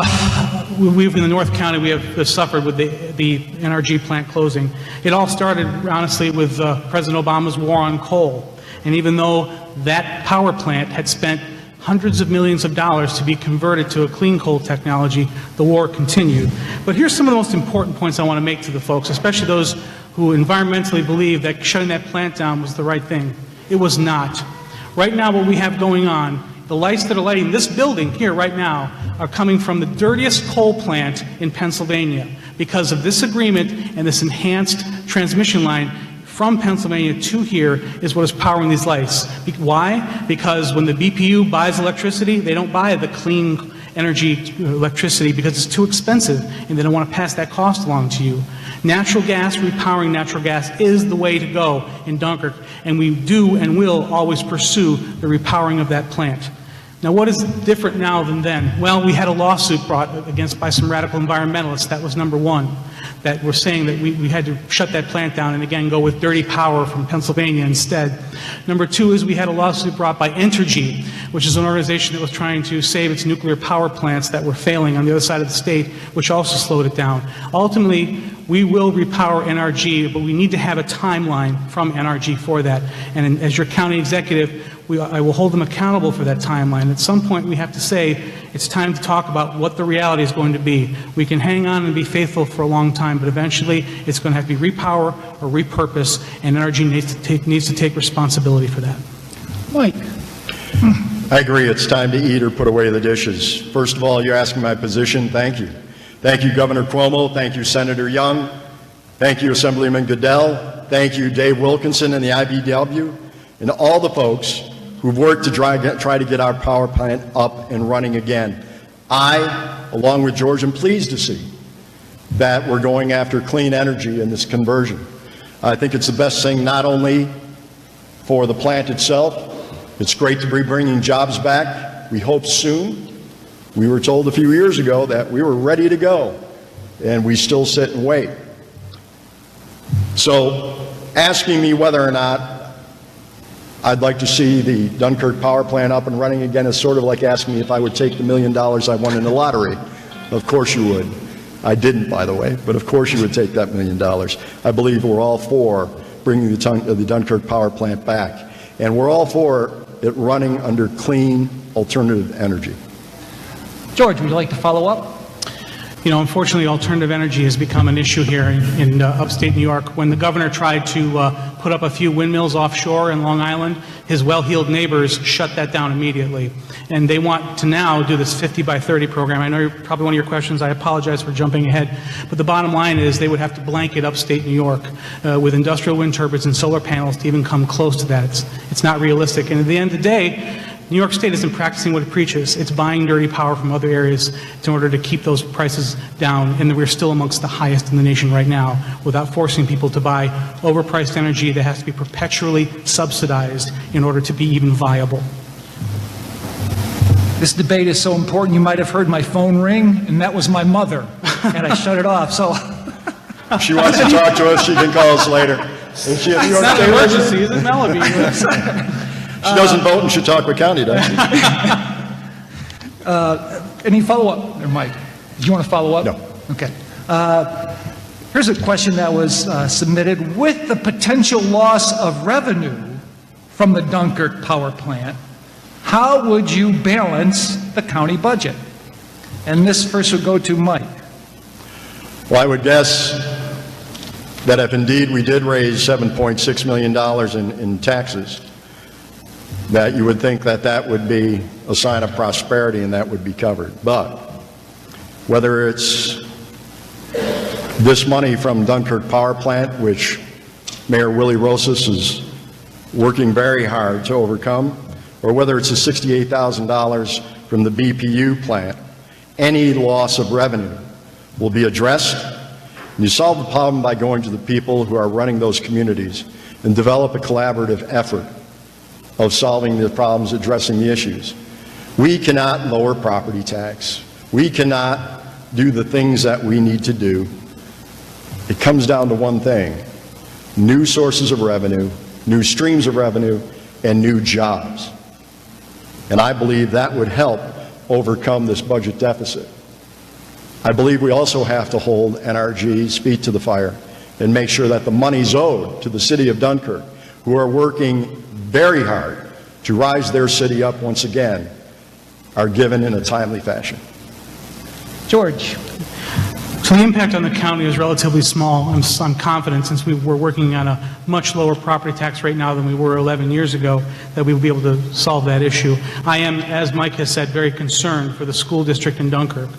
we've in the North County, we have suffered with the NRG plant closing. It all started, honestly, with President Obama's war on coal. And even though that power plant had spent hundreds of millions of dollars to be converted to a clean coal technology, the war continued. But here's some of the most important points I want to make to the folks, especially those who environmentally believe that shutting that plant down was the right thing. It was not. Right now, what we have going on, the lights that are lighting this building here right now are coming from the dirtiest coal plant in Pennsylvania because of this agreement and this enhanced transmission line from Pennsylvania to here is what is powering these lights. Why? Because when the BPU buys electricity, they don't buy the clean energy electricity because it's too expensive and they don't want to pass that cost along to you. Natural gas, repowering natural gas is the way to go in Dunkirk, and we do and will always pursue the repowering of that plant. Now, what is different now than then? Well, we had a lawsuit brought against by some radical environmentalists. That was number one, that were saying that we had to shut that plant down and again go with dirty power from Pennsylvania instead. Number two is we had a lawsuit brought by Entergy, which is an organization that was trying to save its nuclear power plants that were failing on the other side of the state, which also slowed it down. Ultimately, we will repower NRG, but we need to have a timeline from NRG for that. And as your county executive, I will hold them accountable for that timeline. At some point, we have to say it's time to talk about what the reality is going to be. We can hang on and be faithful for a long time, but eventually it's going to have to be repower or repurpose, and NRG needs to take responsibility for that. Mike. I agree. It's time to eat or put away the dishes. First of all, you're asking my position. Thank you. Thank you, Governor Cuomo. Thank you, Senator Young. Thank you, Assemblyman Goodell. Thank you, Dave Wilkinson and the IBW, and all the folks who've worked to try to get our power plant up and running again. I, along with George, am pleased to see that we're going after clean energy in this conversion. I think it's the best thing not only for the plant itself, it's great to be bringing jobs back. We hope soon. We were told a few years ago that we were ready to go, and we still sit and wait. So asking me whether or not I'd like to see the Dunkirk power plant up and running again is sort of like asking me if I would take the $1 million I won in the lottery. Of course you would. I didn't, by the way, but of course you would take that $1 million. I believe we're all for bringing the Dunkirk power plant back, and we're all for it running under clean alternative energy. George, would you like to follow up? You know, unfortunately, alternative energy has become an issue here in upstate New York. When the governor tried to put up a few windmills offshore in Long Island, his well-heeled neighbors shut that down immediately. And they want to now do this 50 by 30 program. I know probably one of your questions, I apologize for jumping ahead. But the bottom line is they would have to blanket upstate New York with industrial wind turbines and solar panels to even come close to that. It's not realistic. And at the end of the day, New York State isn't practicing what it preaches. It's buying dirty power from other areas in order to keep those prices down, and we're still amongst the highest in the nation right now without forcing people to buy overpriced energy that has to be perpetually subsidized in order to be even viable. This debate is so important, you might have heard my phone ring, and that was my mother, and I shut it off. So If she wants to talk to us, she can call us later. Is she a New York It's not State an resident? emergency, is it, Melody? She doesn't vote in Chautauqua County, does she? any follow-up? Or Mike, do you want to follow up? No. Okay. Here's a question that was submitted. With the potential loss of revenue from the Dunkirk power plant, how would you balance the county budget? And this first would go to Mike. Well, I would guess that if indeed we did raise $7.6 million in taxes, that you would think that that would be a sign of prosperity and that would be covered. But whether it's this money from Dunkirk Power Plant, which Mayor Willie Rosas is working very hard to overcome, or whether it's the $68,000 from the BPU plant, any loss of revenue will be addressed. And you solve the problem by going to the people who are running those communities and develop a collaborative effort of solving the problems, addressing the issues. We cannot lower property tax. We cannot do the things that we need to do. It comes down to one thing: new sources of revenue, new streams of revenue, and new jobs. And I believe that would help overcome this budget deficit. I believe we also have to hold NRG's feet to the fire and make sure that the money's owed to the city of Dunkirk, who are working very hard to rise their city up once again, are given in a timely fashion. George. So the impact on the county is relatively small. I'm confident, since we're working on a much lower property tax rate now than we were 11 years ago, that we will be able to solve that issue. I am, as Mike has said, very concerned for the school district in Dunkirk,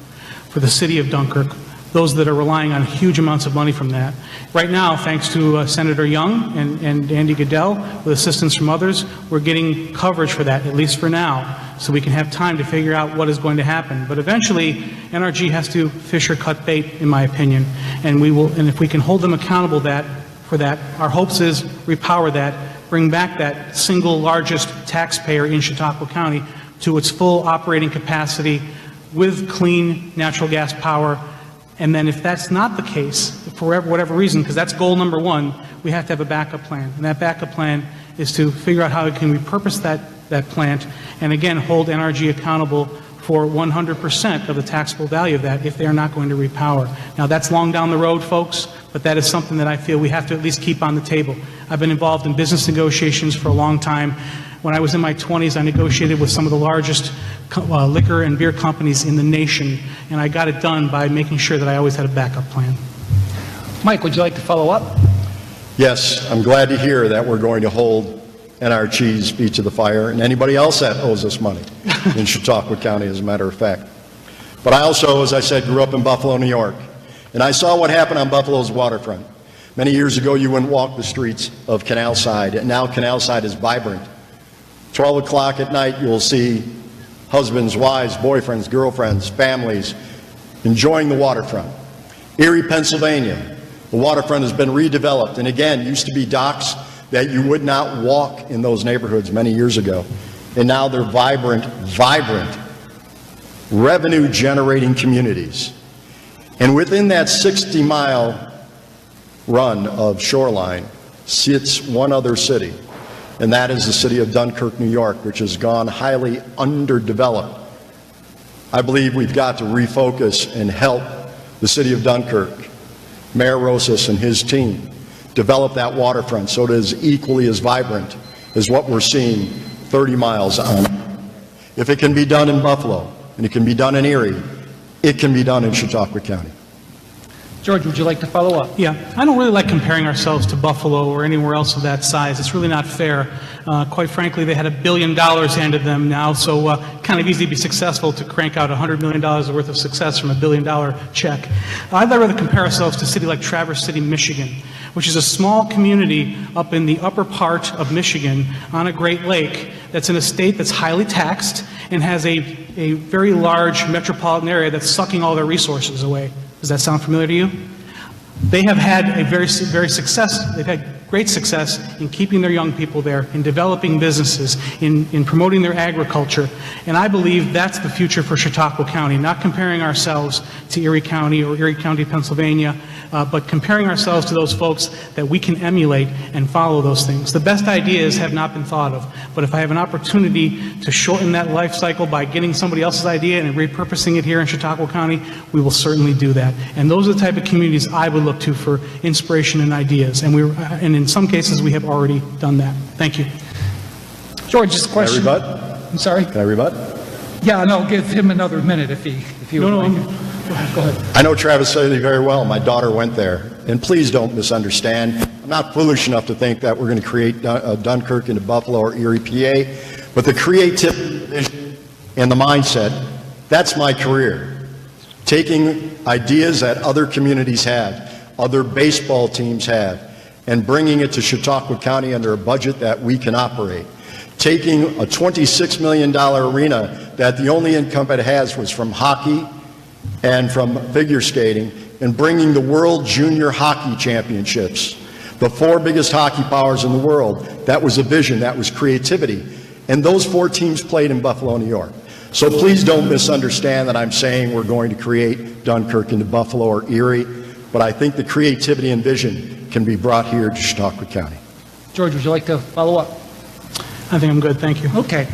for the city of Dunkirk, those that are relying on huge amounts of money from that. Right now, thanks to Senator Young and Andy Goodell, with assistance from others, we're getting coverage for that, at least for now, so we can have time to figure out what is going to happen. But eventually, NRG has to fish or cut bait, in my opinion, and if we can hold them accountable for that, our hopes is repower that, bring back that single largest taxpayer in Chautauqua County to its full operating capacity with clean natural gas power. And then if that's not the case, for whatever reason, because that's goal number one, we have to have a backup plan. And that backup plan is to figure out how we can repurpose that plant and, again, hold NRG accountable for 100% of the taxable value of that if they are not going to repower. Now, that's long down the road, folks, but that is something that I feel we have to at least keep on the table. I've been involved in business negotiations for a long time. When I was in my 20s, I negotiated with some of the largest liquor and beer companies in the nation, and I got it done by making sure that I always had a backup plan. Mike, would you like to follow up? Yes, I'm glad to hear that we're going to hold NRG's feet to the fire and anybody else that owes us money in Chautauqua County, as a matter of fact. But I also, as I said, grew up in Buffalo, New York, and I saw what happened on Buffalo's waterfront. Many years ago, you wouldn't walk the streets of Canal Side, and now Canal Side is vibrant. 12 o'clock at night, you'll see husbands, wives, boyfriends, girlfriends, families enjoying the waterfront. Erie, Pennsylvania, the waterfront has been redeveloped, and again, used to be docks that you would not walk in those neighborhoods many years ago. And now they're vibrant, revenue-generating communities. And within that 60-mile run of shoreline sits one other city, and that is the city of Dunkirk, New York, which has gone highly underdeveloped. I believe we've got to refocus and help the city of Dunkirk, Mayor Rosas and his team, develop that waterfront so it is equally as vibrant as what we're seeing 30 miles on. If it can be done in Buffalo, and it can be done in Erie, it can be done in Chautauqua County. George, would you like to follow up? Yeah, I don't really like comparing ourselves to Buffalo or anywhere else of that size. It's really not fair. Quite frankly, they had $1 billion handed them now, so kind of easy to be successful to crank out $100 million worth of success from $1 billion check. I'd rather compare ourselves to a city like Traverse City, Michigan, which is a small community up in the upper part of Michigan on a Great Lake that's in a state that's highly taxed and has a very large metropolitan area that's sucking all their resources away. Does that sound familiar to you? They have had they've had great success in keeping their young people there, in developing businesses, in promoting their agriculture. And I believe that's the future for Chautauqua County, not comparing ourselves to Erie County or Erie County, Pennsylvania, but comparing ourselves to those folks that we can emulate and follow those things. The best ideas have not been thought of, but if I have an opportunity to shorten that life cycle by getting somebody else's idea and repurposing it here in Chautauqua County, we will certainly do that. And those are the type of communities I would look to for inspiration and ideas. And in some cases, we have already done that. Thank you. George, this question. Can I rebut? I'm sorry? Can I rebut? Yeah, no, give him another minute if you would like. Go ahead. I know Traverse City very well. My daughter went there. And please don't misunderstand. I'm not foolish enough to think that we're going to create Dunkirk into Buffalo or Erie, PA. But the creativity and the mindset, that's my career. Taking ideas that other communities have, other baseball teams have, and bringing it to Chautauqua County under a budget that we can operate. Taking a $26 million arena that the only income it has was from hockey and from figure skating, and bringing the World Junior Hockey Championships, the 4 biggest hockey powers in the world. That was a vision, that was creativity. And those 4 teams played in Buffalo, New York. So please don't misunderstand that I'm saying we're going to create Dunkirk into Buffalo or Erie, but I think the creativity and vision can be brought here to Chautauqua County. George, would you like to follow up? I think I'm good. Thank you. Okay.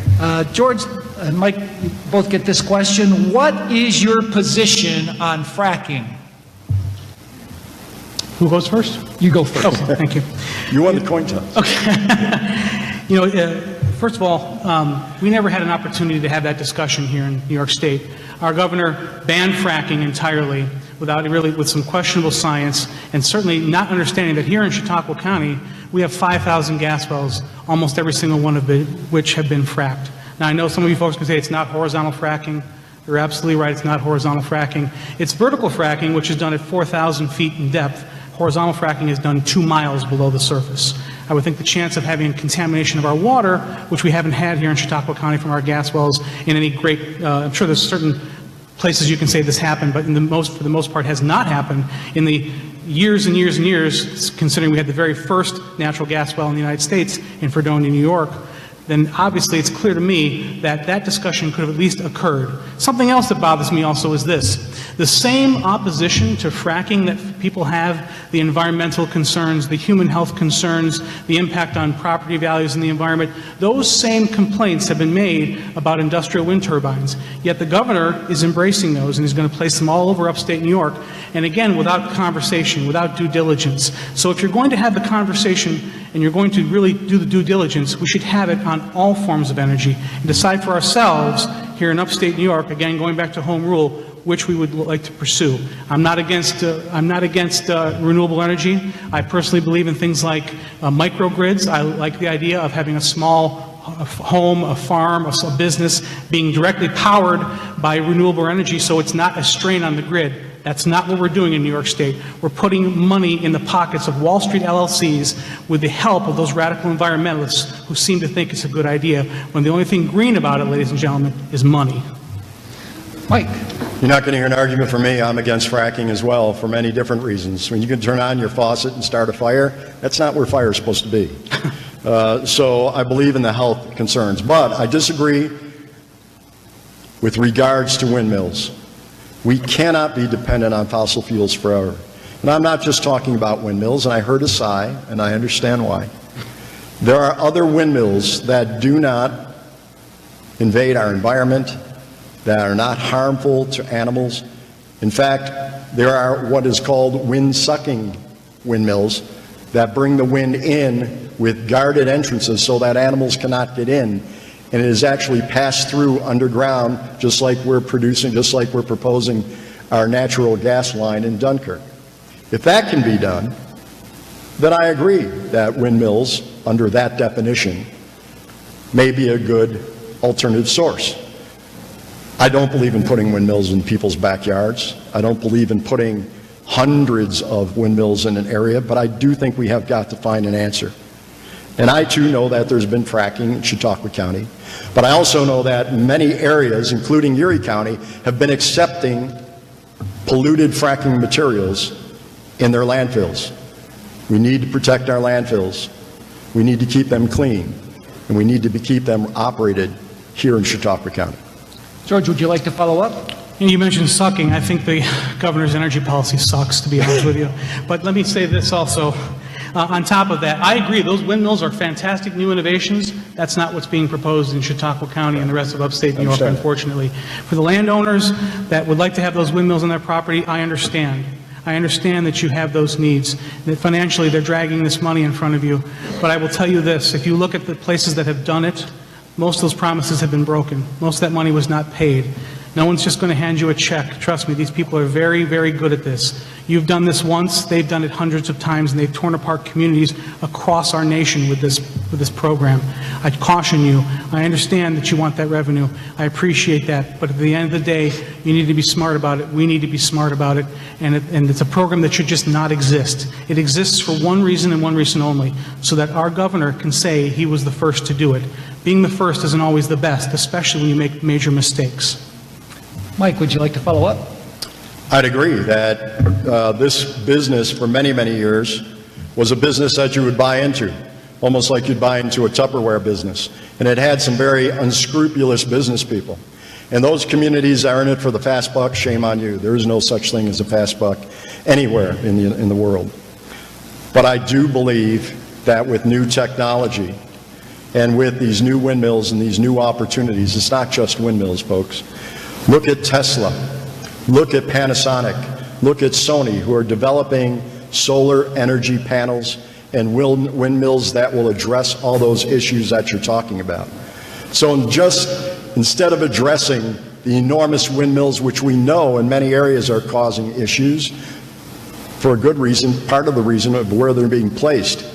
George and Mike, you both get this question. What is your position on fracking? Who goes first? You go first. Okay, thank you. You won the coin toss. Okay. First of all, we never had an opportunity to have that discussion here in New York State. Our governor banned fracking entirely with some questionable science, and certainly not understanding that here in Chautauqua County, we have 5,000 gas wells, almost every single one of which have been fracked. Now, I know some of you folks can say it's not horizontal fracking. You're absolutely right, it's not horizontal fracking. It's vertical fracking, which is done at 4,000 feet in depth. Horizontal fracking is done 2 miles below the surface. I would think the chance of having contamination of our water, which we haven't had here in Chautauqua County from our gas wells in any great, I'm sure there's certain places you can say this happened, but for the most part has not happened in the years and years and years, considering we had the very first natural gas well in the United States in Fredonia, New York. Then obviously it's clear to me that that discussion could have at least occurred. Something else that bothers me also is this. The same opposition to fracking that people have, the environmental concerns, the human health concerns, the impact on property values in the environment, those same complaints have been made about industrial wind turbines. Yet the governor is embracing those and he's going to place them all over upstate New York, and again, without conversation, without due diligence. So if you're going to have the conversation and you're going to really do the due diligence, we should have it on all forms of energy and decide for ourselves here in upstate New York, again, going back to home rule, which we would like to pursue. I'm not against renewable energy. I personally believe in things like microgrids. I like the idea of having a small home, a farm, a business being directly powered by renewable energy so it's not a strain on the grid. That's not what we're doing in New York State. We're putting money in the pockets of Wall Street LLCs with the help of those radical environmentalists who seem to think it's a good idea when the only thing green about it, ladies and gentlemen, is money. Mike. You're not going to hear an argument from me. I'm against fracking as well for many different reasons. When you can turn on your faucet and start a fire, that's not where fire is supposed to be. So I believe in the health concerns. But I disagree with regards to windmills. We cannot be dependent on fossil fuels forever. And I'm not just talking about windmills, and I heard a sigh, and I understand why. There are other windmills that do not invade our environment, that are not harmful to animals. In fact, there are what is called wind-sucking windmills that bring the wind in with guarded entrances so that animals cannot get in, and it is actually passed through underground, just like we're proposing our natural gas line in Dunkirk. If that can be done, then I agree that windmills, under that definition, may be a good alternative source. I don't believe in putting windmills in people's backyards. I don't believe in putting hundreds of windmills in an area, but I do think we have got to find an answer. And I too know that there's been fracking in Chautauqua County, but I also know that many areas, including Erie County, have been accepting polluted fracking materials in their landfills. We need to protect our landfills. We need to keep them clean, and we need to keep them operated here in Chautauqua County. George, would you like to follow up? You mentioned sucking. I think the governor's energy policy sucks, to be honest with you. But let me say this also. On top of that, I agree, those windmills are fantastic new innovations. That's not what's being proposed in Chautauqua County and the rest of upstate New York, unfortunately. For the landowners that would like to have those windmills on their property, I understand. I understand that you have those needs, that financially they're dragging this money in front of you. But I will tell you this, if you look at the places that have done it, most of those promises have been broken. Most of that money was not paid. No one's just going to hand you a check. Trust me, these people are very, very good at this. You've done this once, they've done it hundreds of times, and they've torn apart communities across our nation with this program. I caution you, I understand that you want that revenue. I appreciate that. But at the end of the day, you need to be smart about it. We need to be smart about it. And it's a program that should just not exist. It exists for one reason and one reason only, so that our governor can say he was the first to do it. Being the first isn't always the best, especially when you make major mistakes. Mike, would you like to follow up? I'd agree that this business for many, many years was a business that you would buy into, almost like you'd buy into a Tupperware business. And it had some very unscrupulous business people. And those communities are in it for the fast buck, shame on you. There is no such thing as a fast buck anywhere in the world. But I do believe that with new technology and with these new windmills and these new opportunities, it's not just windmills, folks. Look at Tesla, look at Panasonic, look at Sony, who are developing solar energy panels and windmills that will address all those issues that you're talking about. So instead of addressing the enormous windmills, which we know in many areas are causing issues, for a good reason, part of the reason of where they're being placed,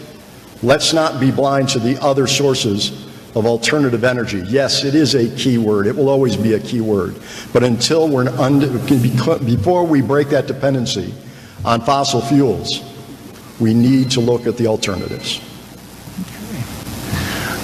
let's not be blind to the other sources of alternative energy. Yes, it is a key word. It will always be a key word. But until before we break that dependency on fossil fuels, we need to look at the alternatives.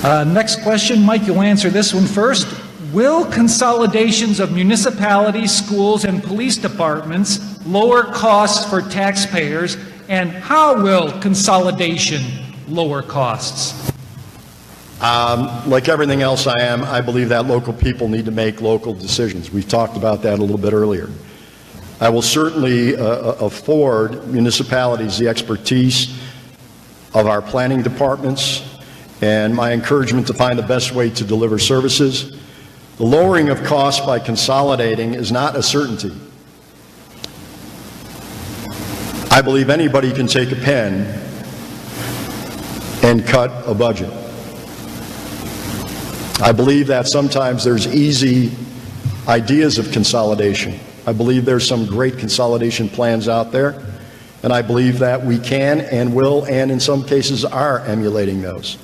Next question, Mike, you'll answer this one first. Will consolidations of municipalities, schools, and police departments lower costs for taxpayers, and how will consolidation lower costs? Like everything else I believe that local people need to make local decisions. We've talked about that a little bit earlier. I will certainly afford municipalities the expertise of our planning departments and my encouragement to find the best way to deliver services. The lowering of costs by consolidating is not a certainty. I believe anybody can take a pen and cut a budget. I believe that sometimes there's easy ideas of consolidation. I believe there's some great consolidation plans out there, and I believe that we can and will, and in some cases are emulating those.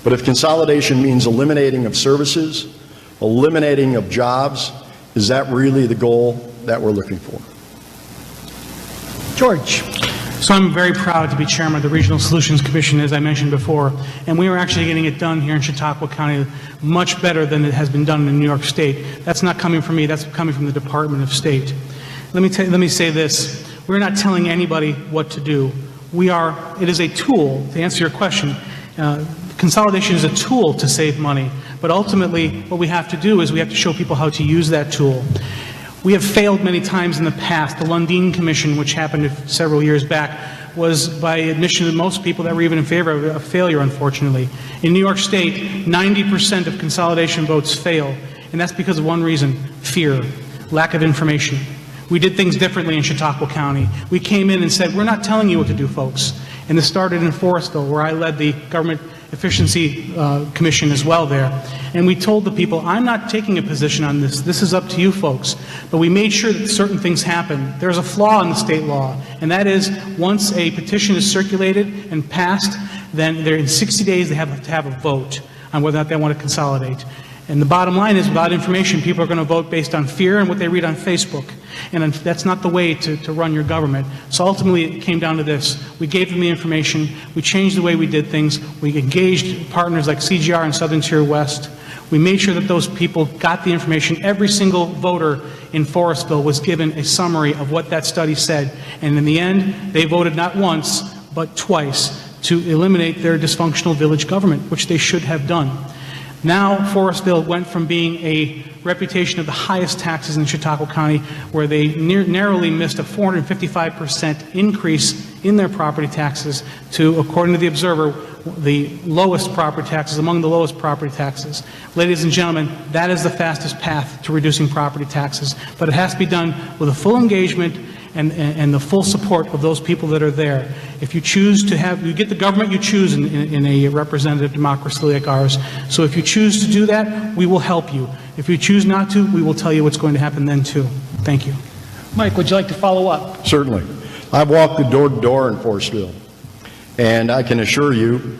But if consolidation means eliminating of services, eliminating of jobs, is that really the goal that we're looking for? George. So I'm very proud to be chairman of the Regional Solutions Commission, as I mentioned before, and we are actually getting it done here in Chautauqua County much better than it has been done in New York State. That's not coming from me, that's coming from the Department of State. Let me say this, we're not telling anybody what to do. It is a tool, to answer your question, consolidation is a tool to save money, but ultimately what we have to do is we have to show people how to use that tool. We have failed many times in the past. The Lundin Commission, which happened several years back, was by admission of most people that were even in favor of a failure, unfortunately. In New York State, 90% of consolidation votes fail, and that's because of one reason: fear, lack of information. We did things differently in Chautauqua County. We came in and said, we're not telling you what to do, folks. And this started in Forestville, where I led the Government Efficiency Commission as well there. And we told the people, I'm not taking a position on this. This is up to you folks. But we made sure that certain things happen. There's a flaw in the state law, and that is once a petition is circulated and passed, then in 60 days they have to have a vote on whether or not they want to consolidate. And the bottom line is, without information, people are going to vote based on fear and what they read on Facebook. And that's not the way to run your government. So ultimately, it came down to this. We gave them the information. We changed the way we did things. We engaged partners like CGR and Southern Tier West. We made sure that those people got the information. Every single voter in Forestville was given a summary of what that study said. And in the end, they voted not once, but twice to eliminate their dysfunctional village government, which they should have done. Now, Forestville went from being a reputation of the highest taxes in Chautauqua County, where they narrowly missed a 455% increase in their property taxes, to, according to the Observer, the lowest property taxes, among the lowest property taxes. Ladies and gentlemen, that is the fastest path to reducing property taxes, but it has to be done with a full engagement and the full support of those people that are there. If you choose to you get the government you choose in a representative democracy like ours. So if you choose to do that, we will help you. If you choose not to, we will tell you what's going to happen then too. Thank you. Mike, would you like to follow up? Certainly. I've walked the door to door in Forestville, and I can assure you,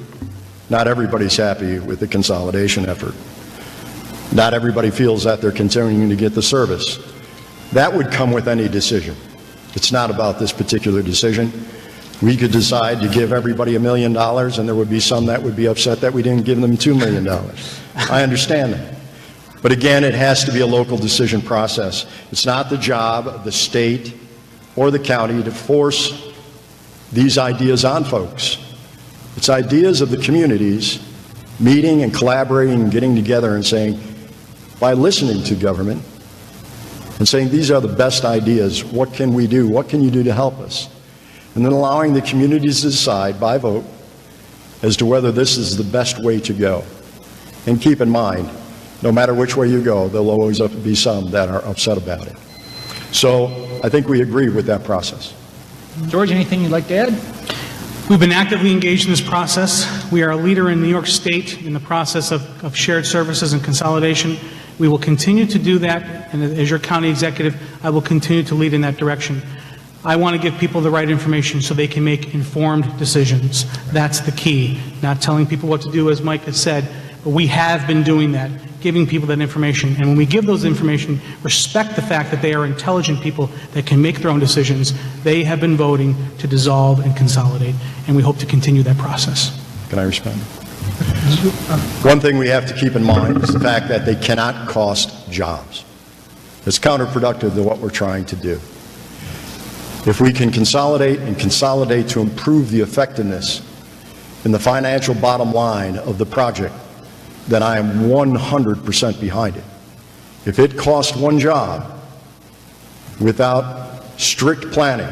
not everybody's happy with the consolidation effort. Not everybody feels that they're continuing to get the service. That would come with any decision. It's not about this particular decision. We could decide to give everybody $1 million, and there would be some that would be upset that we didn't give them $2 million. I understand that. But again, it has to be a local decision process. It's not the job of the state or the county to force these ideas on folks. It's ideas of the communities meeting and collaborating and getting together and saying, by listening to government, and saying, these are the best ideas, what can we do? What can you do to help us? And then allowing the communities to decide by vote as to whether this is the best way to go. And keep in mind, no matter which way you go, there'll always be some that are upset about it. So I think we agree with that process. George, anything you'd like to add? We've been actively engaged in this process. We are a leader in New York State in the process of shared services and consolidation. We will continue to do that, and as your county executive, I will continue to lead in that direction. I want to give people the right information so they can make informed decisions. That's the key. Not telling people what to do, as Mike has said, but we have been doing that, giving people that information. And when we give those information, respect the fact that they are intelligent people that can make their own decisions. They have been voting to dissolve and consolidate, and we hope to continue that process. Can I respond? One thing we have to keep in mind is the fact that they cannot cost jobs. It's counterproductive to what we're trying to do. If we can consolidate and consolidate to improve the effectiveness in the financial bottom line of the project, then I am 100% behind it. If it costs one job without strict planning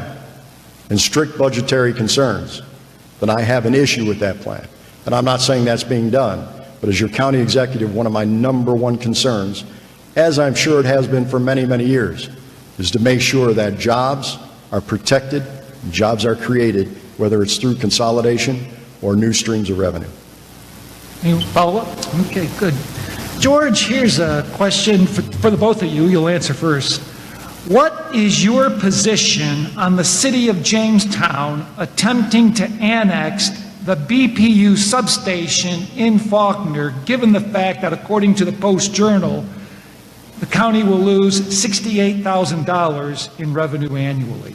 and strict budgetary concerns, then I have an issue with that plan. And I'm not saying that's being done, but as your county executive, one of my #1 concerns, as I'm sure it has been for many, many years, is to make sure that jobs are protected, jobs are created, whether it's through consolidation or new streams of revenue. Any follow-up? Okay, good. George, here's a question for the both of you. You'll answer first. What is your position on the city of Jamestown attempting to annex the BPU substation in Faulkner, given the fact that, according to the Post-Journal, the county will lose $68,000 in revenue annually?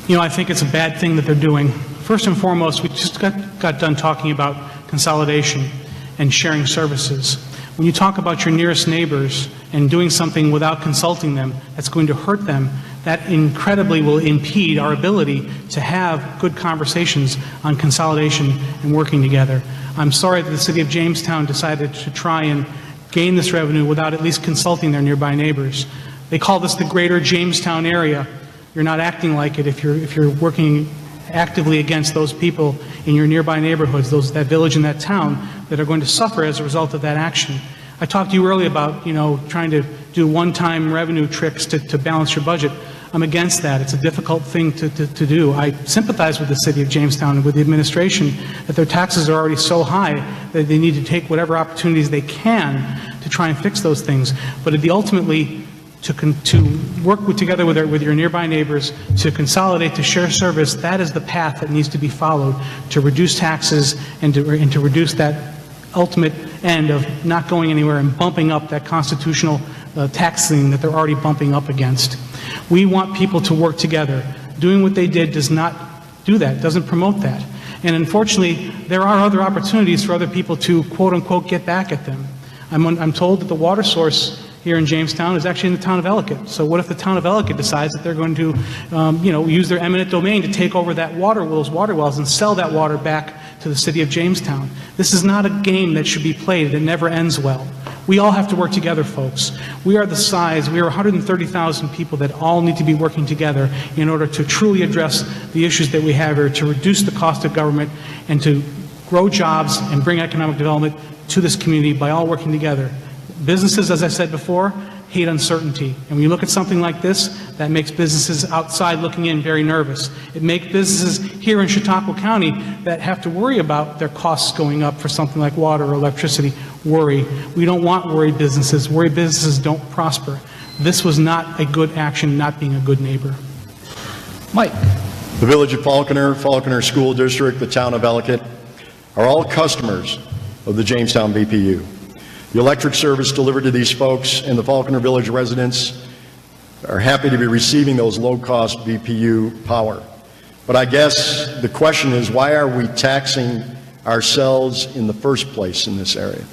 You know, I think it's a bad thing that they're doing. First and foremost, we just got done talking about consolidation and sharing services. When you talk about your nearest neighbors and doing something without consulting them that's going to hurt them, that incredibly will impede our ability to have good conversations on consolidation and working together. I'm sorry that the City of Jamestown decided to try and gain this revenue without at least consulting their nearby neighbors. They call this the Greater Jamestown area. You're not acting like it if you're working actively against those people in your nearby neighborhoods, that village and that town that are going to suffer as a result of that action. I talked to you earlier about, trying to do one-time revenue tricks to balance your budget. I'm against that. It's a difficult thing to do. I sympathize with the City of Jamestown and with the administration that their taxes are already so high that they need to take whatever opportunities they can to try and fix those things. But ultimately, to work together with your nearby neighbors, to consolidate, to share service, that is the path that needs to be followed to reduce taxes and to reduce that ultimate end of not going anywhere and bumping up that constitutional tax thing that they're already bumping up against. We want people to work together. Doing what they did does not do that, doesn't promote that. And unfortunately, there are other opportunities for other people to, quote unquote, get back at them. I'm told that the water source here in Jamestown is actually in the town of Ellicott. So what if the town of Ellicott decides that they're going to, use their eminent domain to take over those water wells and sell that water back to the City of Jamestown? This is not a game that should be played. It never ends well. We all have to work together, folks. We are 130,000 people that all need to be working together in order to truly address the issues that we have here, to reduce the cost of government and to grow jobs and bring economic development to this community by all working together. Businesses, as I said before, hate uncertainty. And when you look at something like this, that makes businesses outside looking in very nervous. It makes businesses here in Chautauqua County that have to worry about their costs going up for something like water or electricity worry. We don't want worried businesses. Worried businesses don't prosper. This was not a good action, not being a good neighbor. Mike. The Village of Falconer, Falconer School District, the town of Ellicott are all customers of the Jamestown BPU. The electric service delivered to these folks and the Falconer Village residents are happy to be receiving those low-cost BPU power. But I guess the question is, why are we taxing ourselves in the first place in this area?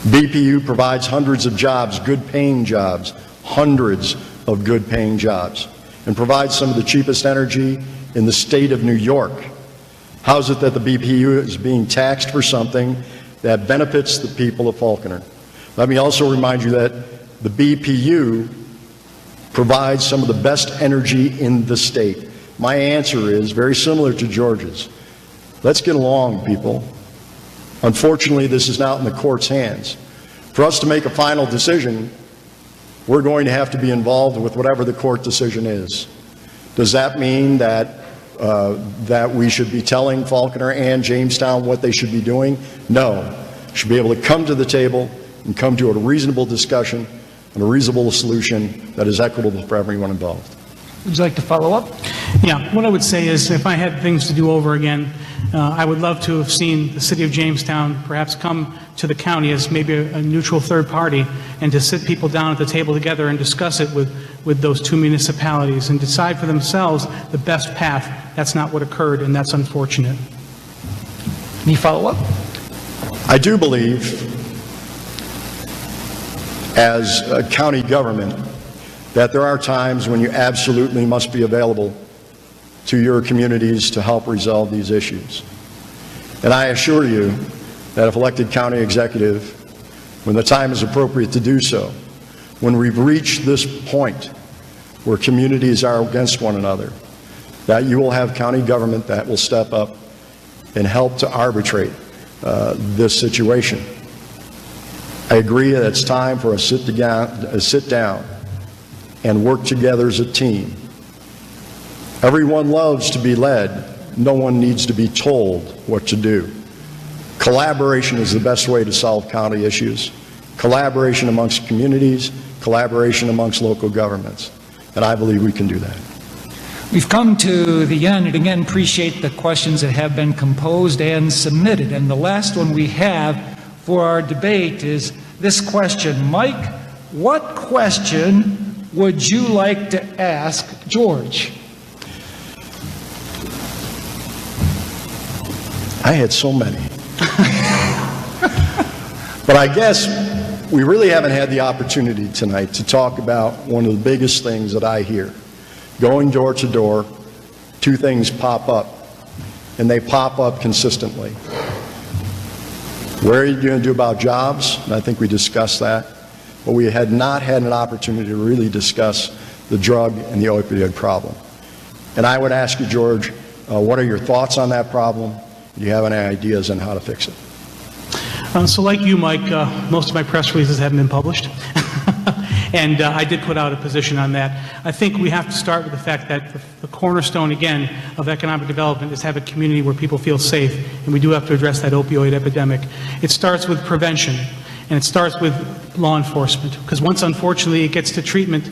BPU provides hundreds of jobs, good-paying jobs, hundreds of good-paying jobs, and provides some of the cheapest energy in the state of New York. How is it that the BPU is being taxed for something that benefits the people of Falconer? Let me also remind you that the BPU provides some of the best energy in the state. My answer is very similar to George's. Let's get along, people. Unfortunately, this is not in the court's hands. For us to make a final decision, we're going to have to be involved with whatever the court decision is. Does that mean that we should be telling Falconer and Jamestown what they should be doing? No. We should be able to come to the table and come to a reasonable discussion and a reasonable solution that is equitable for everyone involved. Would you like to follow up? Yeah, what I would say is if I had things to do over again, I would love to have seen the City of Jamestown perhaps come to the county as maybe a neutral third party and to sit people down at the table together and discuss it with those two municipalities and decide for themselves the best path. That's not what occurred, and that's unfortunate. Any follow-up? I do believe, as a county government, that there are times when you absolutely must be available to your communities to help resolve these issues. And I assure you that if elected county executive, when the time is appropriate to do so, when we've reached this point where communities are against one another, that you will have county government that will step up and help to arbitrate this situation. I agree that it's time for a sit down and work together as a team. Everyone loves to be led. No one needs to be told what to do. Collaboration is the best way to solve county issues. Collaboration amongst communities, collaboration amongst local governments. And I believe we can do that. We've come to the end, and again, appreciate the questions that have been composed and submitted. And the last one we have for our debate is this question. Mike, what question would you like to ask George? I had so many. But I guess we really haven't had the opportunity tonight to talk about one of the biggest things that I hear. Going door to door, two things pop up, and they pop up consistently. What are you going to do about jobs? And I think we discussed that. But we had not had an opportunity to really discuss the drug and the opioid problem. And I would ask you, George, what are your thoughts on that problem? Do you have any ideas on how to fix it? So like you, Mike, most of my press releases haven't been published. And I did put out a position on that. I think we have to start with the fact that the cornerstone, again, of economic development is have a community where people feel safe, and we do have to address that opioid epidemic. It starts with prevention, and it starts with law enforcement, because once, unfortunately, it gets to treatment,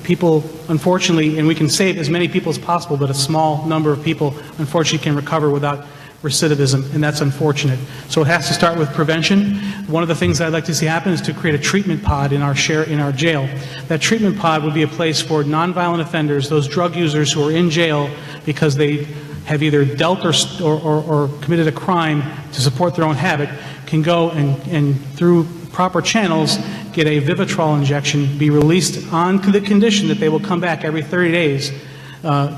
people, unfortunately, and we can save as many people as possible, but a small number of people, unfortunately, can recover without recidivism, and that's unfortunate. So it has to start with prevention. One of the things I'd like to see happen is to create a treatment pod in our jail. That treatment pod would be a place for nonviolent offenders, those drug users who are in jail because they have either dealt or committed a crime to support their own habit, can go and through proper channels get a Vivitrol injection, be released on the condition that they will come back every 30 days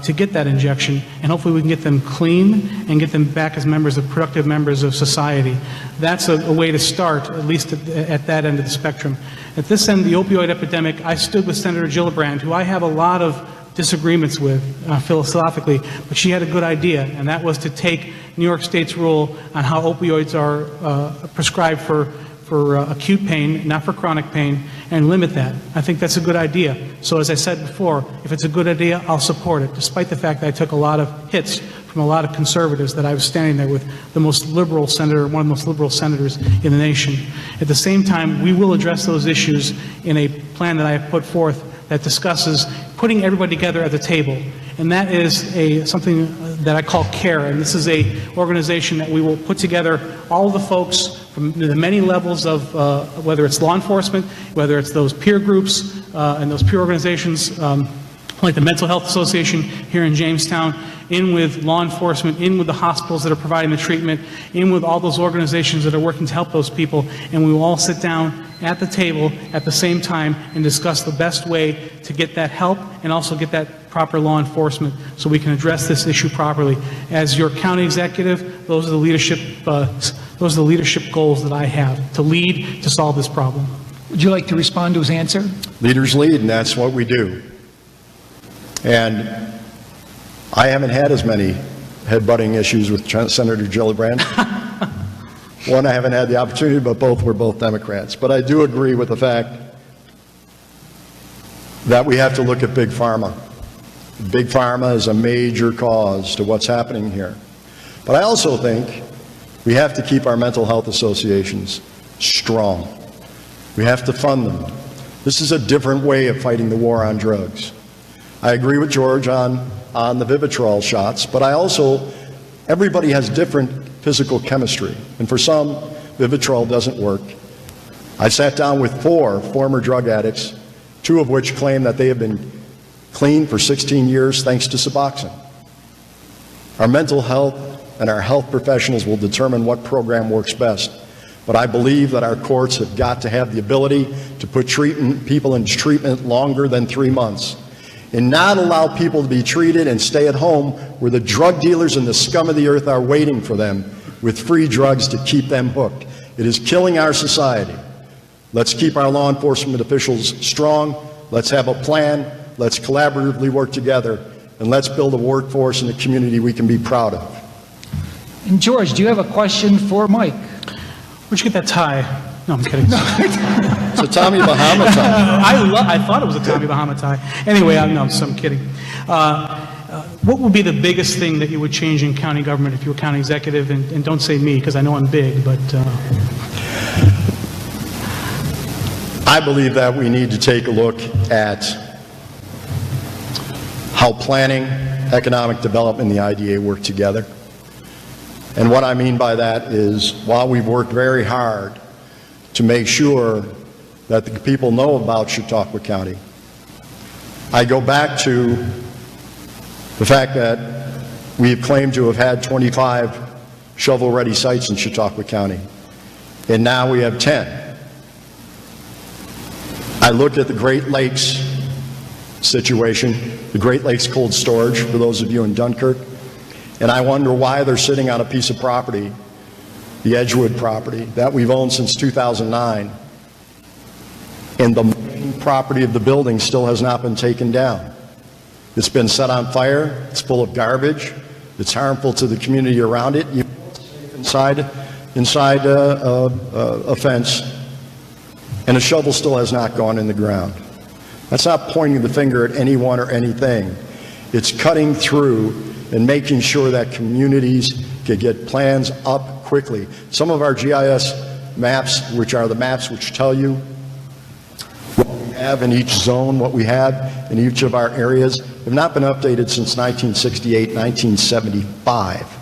to get that injection, and hopefully we can get them clean and get them back as productive members of society. That's a way to start, at least at that end of the spectrum. At this end, the opioid epidemic, I stood with Senator Gillibrand, who I have a lot of disagreements with philosophically, but she had a good idea, and that was to take New York State's rule on how opioids are prescribed for acute pain, not for chronic pain, and limit that. I think that's a good idea. So as I said before, if it's a good idea, I'll support it, despite the fact that I took a lot of hits from a lot of conservatives that I was standing there with the most liberal senator, one of the most liberal senators in the nation. At the same time, we will address those issues in a plan that I have put forth that discusses putting everybody together at the table. And that is something that I call CARE, and this is a organization that we will put together all of the folks from the many levels of whether it's law enforcement, whether it's those peer groups and those peer organizations like the Mental Health Association here in Jamestown, in with law enforcement, in with the hospitals that are providing the treatment, in with all those organizations that are working to help those people, and we will all sit down at the table at the same time and discuss the best way to get that help and also get that proper law enforcement so we can address this issue properly. As your county executive, those are the leadership goals that I have, to lead to solve this problem. Would you like to respond to his answer? Leaders lead, and that's what we do. And I haven't had as many head-butting issues with Senator Gillibrand. One, I haven't had the opportunity, but we're both Democrats. But I do agree with the fact that we have to look at Big Pharma. Big Pharma is a major cause to what's happening here. But I also think we have to keep our mental health associations strong. We have to fund them. This is a different way of fighting the war on drugs. I agree with George on the Vivitrol shots, but everybody has different physical chemistry, and for some, Vivitrol doesn't work. I sat down with 4 former drug addicts, 2 of which claim that they have been clean for 16 years thanks to Suboxone. Our mental health and our health professionals will determine what program works best, but I believe that our courts have got to have the ability to put people in treatment longer than 3 months, and not allow people to be treated and stay at home where the drug dealers and the scum of the earth are waiting for them with free drugs to keep them hooked. It is killing our society. Let's keep our law enforcement officials strong. Let's have a plan. Let's collaboratively work together. And let's build a workforce and a community we can be proud of. And George, do you have a question for Mike? Where'd you get that tie? No, I'm kidding. It's a Tommy Bahama tie. I thought it was a Tommy Bahama tie. Anyway, I'm kidding. What would be the biggest thing that you would change in county government if you were county executive? And don't say me, because I know I'm big, but... I believe that we need to take a look at how planning, economic development, and the IDA work together. And what I mean by that is, while we've worked very hard to make sure that the people know about Chautauqua County, I go back to the fact that we have claimed to have had 25 shovel-ready sites in Chautauqua County, and now we have 10. I look at the Great Lakes situation, the Great Lakes cold storage, for those of you in Dunkirk, and I wonder why they're sitting on a piece of property, the Edgewood property, that we've owned since 2009, and the main property of the building still has not been taken down. It's been set on fire, it's full of garbage, it's harmful to the community around it. You inside a fence, and a shovel still has not gone in the ground. That's not pointing the finger at anyone or anything. It's cutting through and making sure that communities can get plans up quickly. Some of our GIS maps, which are the maps which tell you what we have in each zone, what we have in each of our areas, have not been updated since 1968, 1975.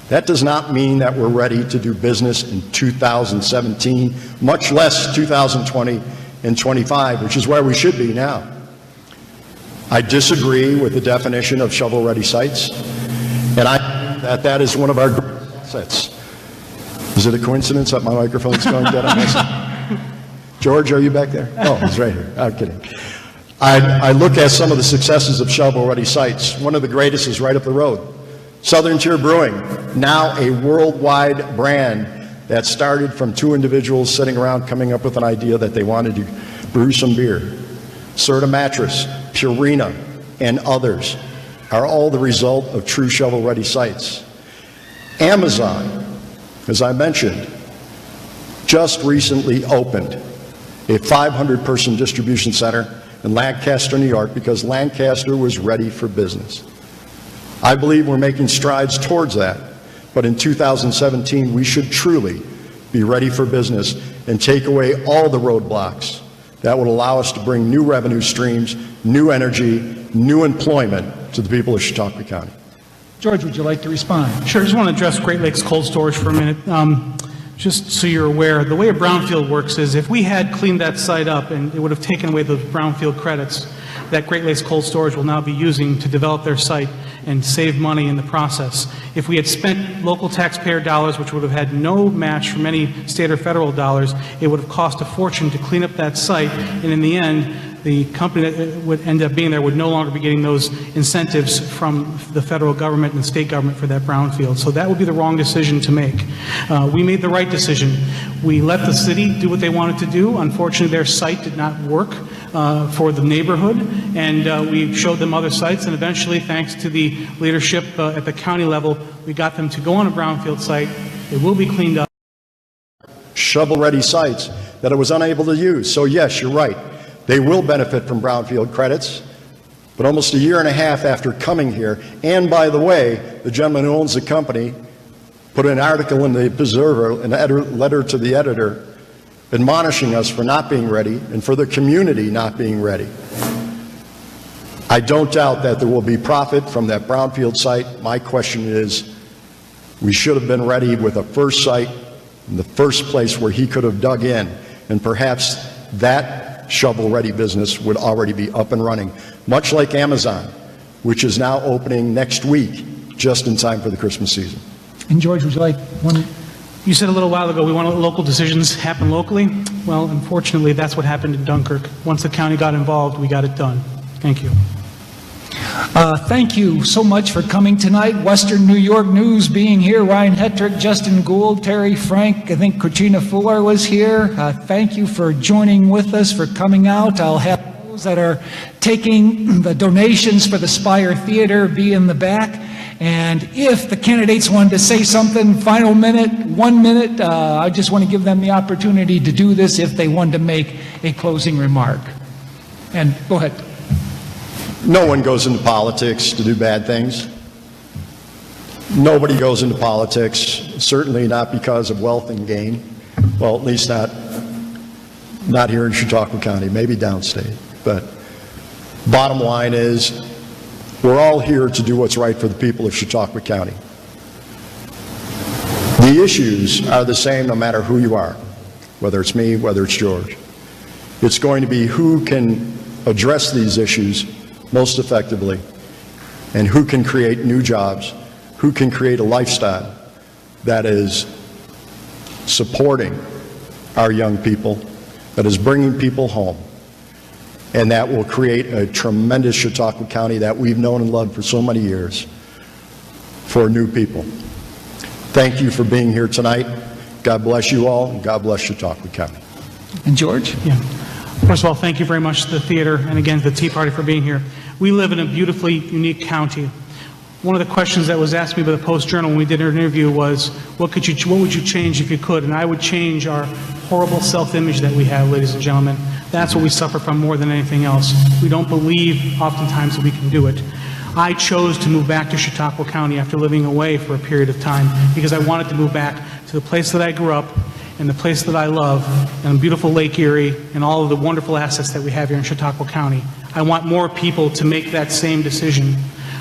That does not mean that we're ready to do business in 2017, much less 2020 and 25, which is where we should be now. I disagree with the definition of shovel-ready sites, and I think that is one of our greatest assets. Is it a coincidence that my microphone's going dead on this? George, are you back there? Oh, he's right here. I'm kidding. I look at some of the successes of shovel-ready sites. One of the greatest is right up the road. Southern Tier Brewing, now a worldwide brand that started from two individuals sitting around coming up with an idea that they wanted to brew some beer. Serta Mattress, Purina, and others are all the result of true shovel-ready sites. Amazon, as I mentioned, just recently opened a 500-person distribution center in Lancaster, New York, because Lancaster was ready for business. I believe we're making strides towards that, but in 2017 we should truly be ready for business and take away all the roadblocks that would allow us to bring new revenue streams, new energy, new employment to the people of Chautauqua County. George, would you like to respond? Sure. I just want to address Great Lakes cold storage for a minute. Just so you're aware, the way a brownfield works is if we had cleaned that site up and it would have taken away those brownfield credits that Great Lakes Cold Storage will now be using to develop their site and save money in the process. If we had spent local taxpayer dollars, which would have had no match from any state or federal dollars, it would have cost a fortune to clean up that site, and in the end, the company that would end up being there would no longer be getting those incentives from the federal government and the state government for that brownfield. So that would be the wrong decision to make. We made the right decision. We let the city do what they wanted to do. Unfortunately, their site did not work for the neighborhood, and we showed them other sites, and eventually, thanks to the leadership at the county level, we got them to go on a brownfield site. It will be cleaned up. Shovel-ready sites that it was unable to use. So yes, you're right. They will benefit from brownfield credits, but almost a year and a half after coming here, and by the way, the gentleman who owns the company put an article in the Observer, a letter to the editor, admonishing us for not being ready and for the community not being ready. I don't doubt that there will be profit from that brownfield site. My question is, we should have been ready with a first site in the first place where he could have dug in, and perhaps that shovel-ready business would already be up and running, much like Amazon, which is now opening next week, just in time for the Christmas season. And George, would you like one? You said a little while ago we want to let local decisions happen locally. Well, unfortunately, that's what happened in Dunkirk. Once the county got involved, we got it done. Thank you. Thank you so much for coming tonight. Western New York News being here. Ryan Hetrick, Justin Gould, Terry Frank, I think Katrina Fuller was here. Thank you for joining with us, for coming out. I'll have those that are taking the donations for the Spire Theater be in the back. And if the candidates wanted to say something, final minute, 1 minute, I just want to give them the opportunity to do this if they wanted to make a closing remark. And go ahead. No one goes into politics to do bad things. Nobody goes into politics, certainly not because of wealth and gain. Well, at least not here in Chautauqua County, maybe downstate. But bottom line is, we're all here to do what's right for the people of Chautauqua County. The issues are the same no matter who you are, whether it's me, whether it's George. It's going to be who can address these issues most effectively, and who can create new jobs, who can create a lifestyle that is supporting our young people, that is bringing people home, and that will create a tremendous Chautauqua County that we've known and loved for so many years for new people. Thank you for being here tonight. God bless you all, and God bless Chautauqua County. And George? Yeah. First of all, thank you very much to the theater and again to the Tea Party for being here. We live in a beautifully unique county. One of the questions that was asked me by the Post-Journal when we did our interview was, what would you change if you could? And I would change our horrible self-image that we have, ladies and gentlemen. That's what we suffer from more than anything else. We don't believe oftentimes that we can do it. I chose to move back to Chautauqua County after living away for a period of time because I wanted to move back to the place that I grew up and the place that I love, and beautiful Lake Erie, and all of the wonderful assets that we have here in Chautauqua County. I want more people to make that same decision.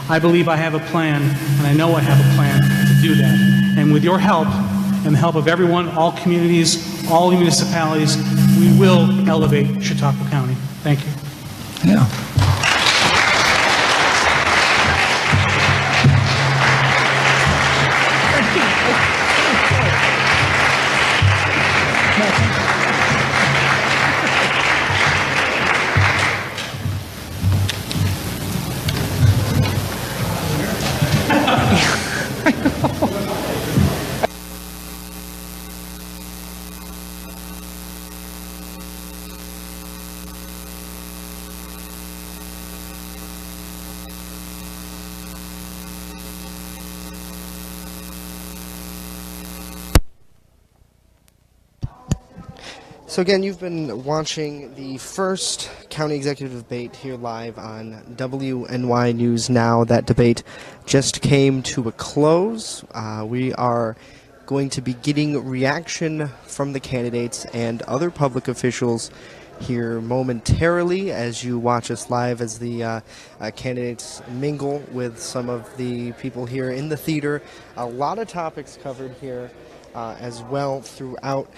I believe I have a plan, and I know I have a plan to do that. And with your help, and the help of everyone, all communities, all municipalities, we will elevate Chautauqua County. Thank you. Yeah. So again, you've been watching the first county executive debate here live on WNY News Now. That debate just came to a close. We are going to be getting reaction from the candidates and other public officials here momentarily as you watch us live as the candidates mingle with some of the people here in the theater. A lot of topics covered here as well throughout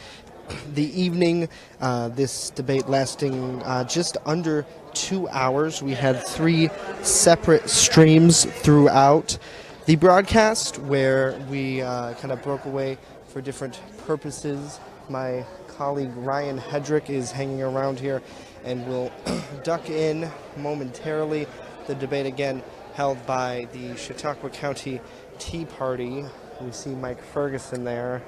the evening, this debate lasting just under 2 hours. We had 3 separate streams throughout the broadcast where we kind of broke away for different purposes. My colleague Ryan Hedrick is hanging around here and will duck in momentarily. The debate again held by the Chautauqua County Tea Party. We see Mike Ferguson there.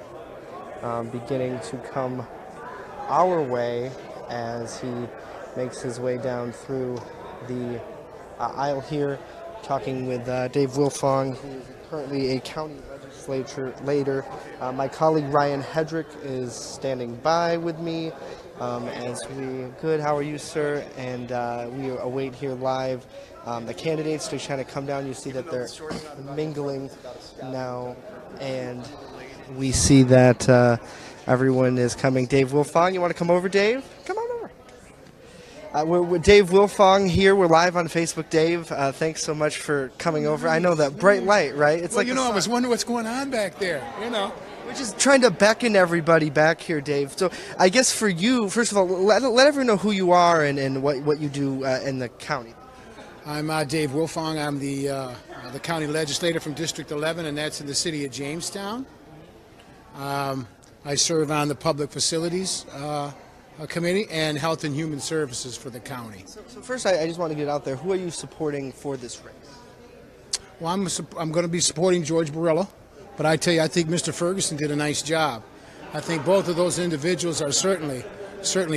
Beginning to come our way as he makes his way down through the aisle here, talking with Dave Wilfong, who is currently a county legislator. My colleague Ryan Hedrick is standing by with me as we... Good, how are you, sir? And we await here live the candidates to kind of come down. You see that they're mingling now, and we see that everyone is coming. Dave Wilfong, you want to come over, Dave? Come on over. We're with Dave Wilfong here. We're live on Facebook. Dave, thanks so much for coming over. I know that bright light, right? It's like I was wondering what's going on back there. We're just trying to beckon everybody back here, Dave. So I guess for you, first of all, let everyone know who you are and what you do in the county. I'm Dave Wilfong. I'm the county legislator from District 11, and that's in the city of Jamestown. I serve on the Public Facilities Committee and Health and Human Services for the county. So first, I just want to get out there. Who are you supporting for this race? Well, I'm going to be supporting George Barilla, but I tell you, I think Mr. Ferguson did a nice job. I think both of those individuals are certainly